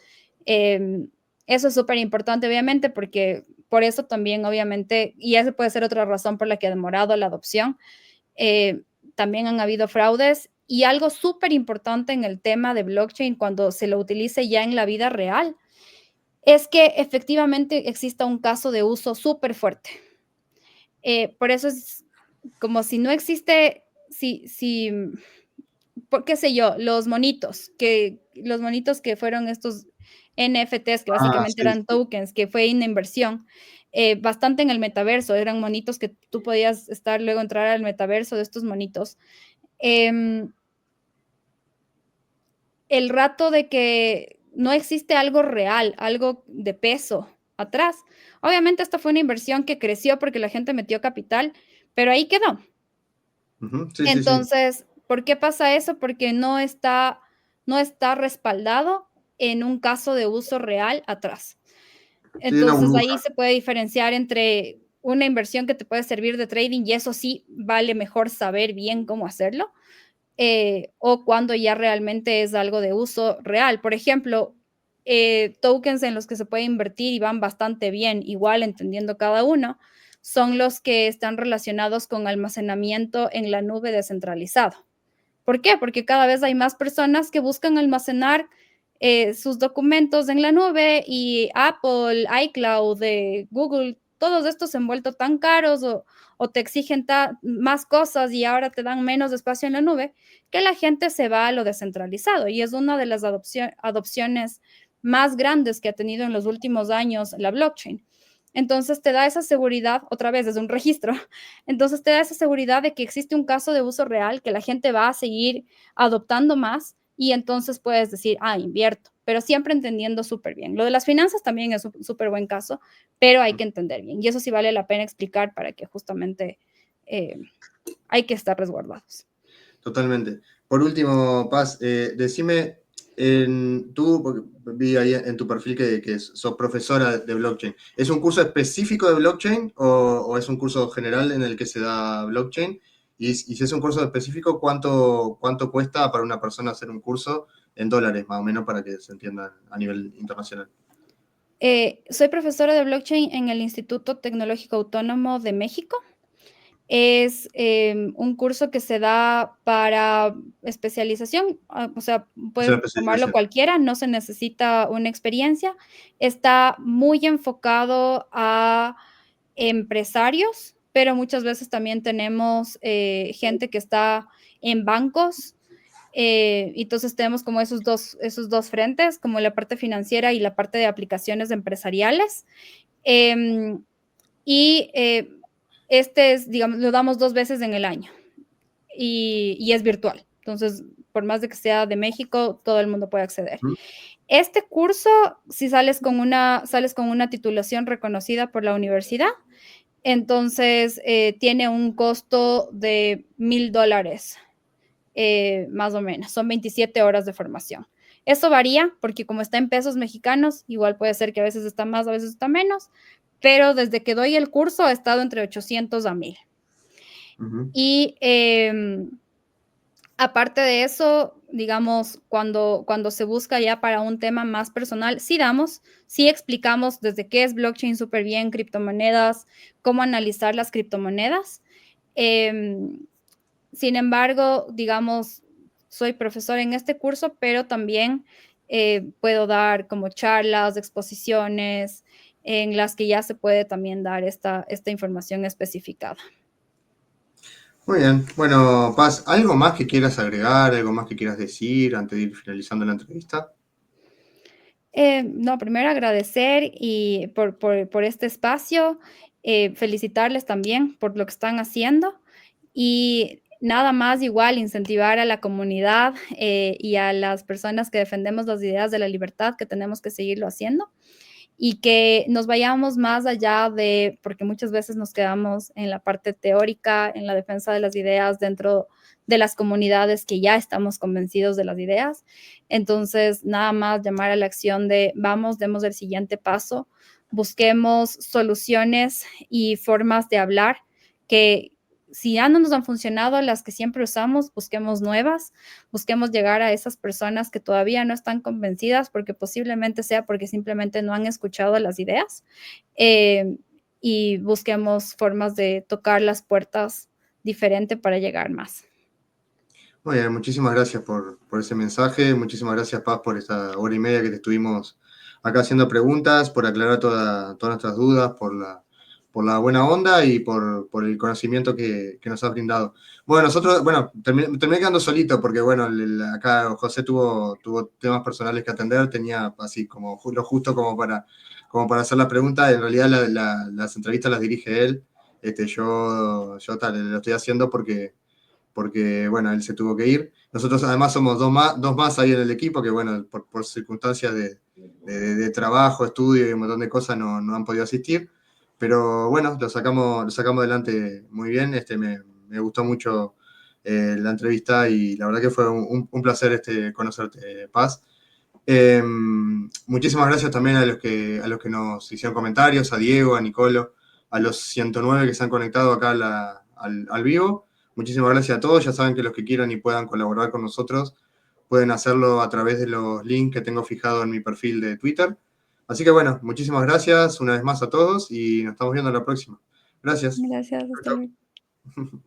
eso es súper importante, obviamente, porque por eso también, obviamente, y esa puede ser otra razón por la que ha demorado la adopción, también han habido fraudes y algo súper importante en el tema de blockchain cuando se lo utilice ya en la vida real es que efectivamente exista un caso de uso súper fuerte. Por eso es como si no existe, por qué sé yo, los monitos que fueron estos NFTs, que básicamente Sí, eran sí. tokens, que fue una inversión, bastante en el metaverso, eran monitos que tú podías luego entrar al metaverso de estos monitos. El rato de que no existe algo real, algo de peso atrás. Obviamente esta fue una inversión que creció porque la gente metió capital, pero ahí quedó. Sí, sí, sí. Entonces, ¿por qué pasa eso? Porque no está respaldado en un caso de uso real atrás. Sí, una Entonces, ahí burbuja. se puede diferenciar entre una inversión que te puede servir de trading y eso sí vale mejor saber bien cómo hacerlo, o cuando ya realmente es algo de uso real. Por ejemplo, tokens en los que se puede invertir y van bastante bien, igual entendiendo cada uno, son los que están relacionados con almacenamiento en la nube descentralizado. ¿Por qué? Porque cada vez hay más personas que buscan almacenar sus documentos en la nube y Apple, iCloud, Google, todos estos se han vuelto tan caros o te exigen más cosas y ahora te dan menos espacio en la nube, que la gente se va a lo descentralizado y es una de las adopciones más grandes que ha tenido en los últimos años la blockchain. Entonces te da esa seguridad, otra vez desde un registro, entonces te da esa seguridad de que existe un caso de uso real, que la gente va a seguir adoptando más y entonces puedes decir, invierto, pero siempre entendiendo súper bien. Lo de las finanzas también es un súper buen caso, pero hay que entender bien y eso sí vale la pena explicar para que justamente hay que estar resguardados. Totalmente. Por último, Paz, decime, porque vi ahí en tu perfil que sos profesora de blockchain. ¿Es un curso específico de blockchain o es un curso general en el que se da blockchain? Y si es un curso específico, ¿cuánto cuesta para una persona hacer un curso en dólares, más o menos, para que se entienda a nivel internacional? Soy profesora de blockchain en el Instituto Tecnológico Autónomo de México. Es un curso que se da para especialización, o sea, Esa es la puede tomarlo especialización. cualquiera, no se necesita una experiencia. Está muy enfocado a empresarios, pero muchas veces también tenemos gente que está en bancos. Entonces tenemos como esos dos frentes, como la parte financiera y la parte de aplicaciones empresariales. Eh, este es, digamos, lo damos 2 veces en el año y es virtual. Entonces, por más de que sea de México, todo el mundo puede acceder. ¿Mm? Este curso, si sales con una titulación reconocida por la universidad, entonces tiene un costo de $1,000, más o menos. Son 27 horas de formación. Eso varía porque como está en pesos mexicanos, igual puede ser que a veces está más, a veces está menos, pero desde que doy el curso ha estado entre 800 a 1,000. Y aparte de eso, digamos, cuando se busca ya para un tema más personal, sí explicamos desde qué es blockchain súper bien, criptomonedas, cómo analizar las criptomonedas. Sin embargo, digamos, soy profesora en este curso, pero también puedo dar como charlas, exposiciones en las que ya se puede también dar esta información especificada. Muy bien. Bueno, Paz, ¿algo más que quieras agregar, algo más que quieras decir antes de ir finalizando la entrevista? No, primero agradecer y por este espacio, felicitarles también por lo que están haciendo y nada más igual incentivar a la comunidad y a las personas que defendemos las ideas de la libertad que tenemos que seguirlo haciendo y que nos vayamos más allá de, porque muchas veces nos quedamos en la parte teórica, en la defensa de las ideas dentro de las comunidades que ya estamos convencidos de las ideas. Entonces, nada más llamar a la acción de vamos, demos el siguiente paso, busquemos soluciones y formas de hablar que si ya no nos han funcionado las que siempre usamos, busquemos nuevas, busquemos llegar a esas personas que todavía no están convencidas porque posiblemente sea porque simplemente no han escuchado las ideas eh, y busquemos formas de tocar las puertas diferente para llegar más. Muy bien, muchísimas gracias por ese mensaje, muchísimas gracias, Paz, por esta hora y media que te estuvimos acá haciendo preguntas, por aclarar todas nuestras dudas, por la buena onda y por el conocimiento que nos has brindado. Bueno, nosotros, bueno, terminé quedando solito porque, bueno, acá José tuvo temas personales que atender, tenía así como lo justo como para hacer la pregunta. En realidad las entrevistas las dirige él, yo tal, lo estoy haciendo porque, bueno, él se tuvo que ir. Nosotros además somos dos más ahí en el equipo que, bueno, por circunstancias de trabajo, estudio y un montón de cosas no han podido asistir. Pero bueno, lo sacamos adelante muy bien. Me gustó mucho la entrevista y la verdad que fue un placer conocerte, Paz. Muchísimas gracias también a los que nos hicieron comentarios, a Diego, a Nicolo, a los 109 que se han conectado acá al vivo. Muchísimas gracias a todos. Ya saben que los que quieran y puedan colaborar con nosotros pueden hacerlo a través de los links que tengo fijado en mi perfil de Twitter. Así que bueno, muchísimas gracias una vez más a todos y nos estamos viendo la próxima. Gracias. Gracias, hasta Chau, luego. chau.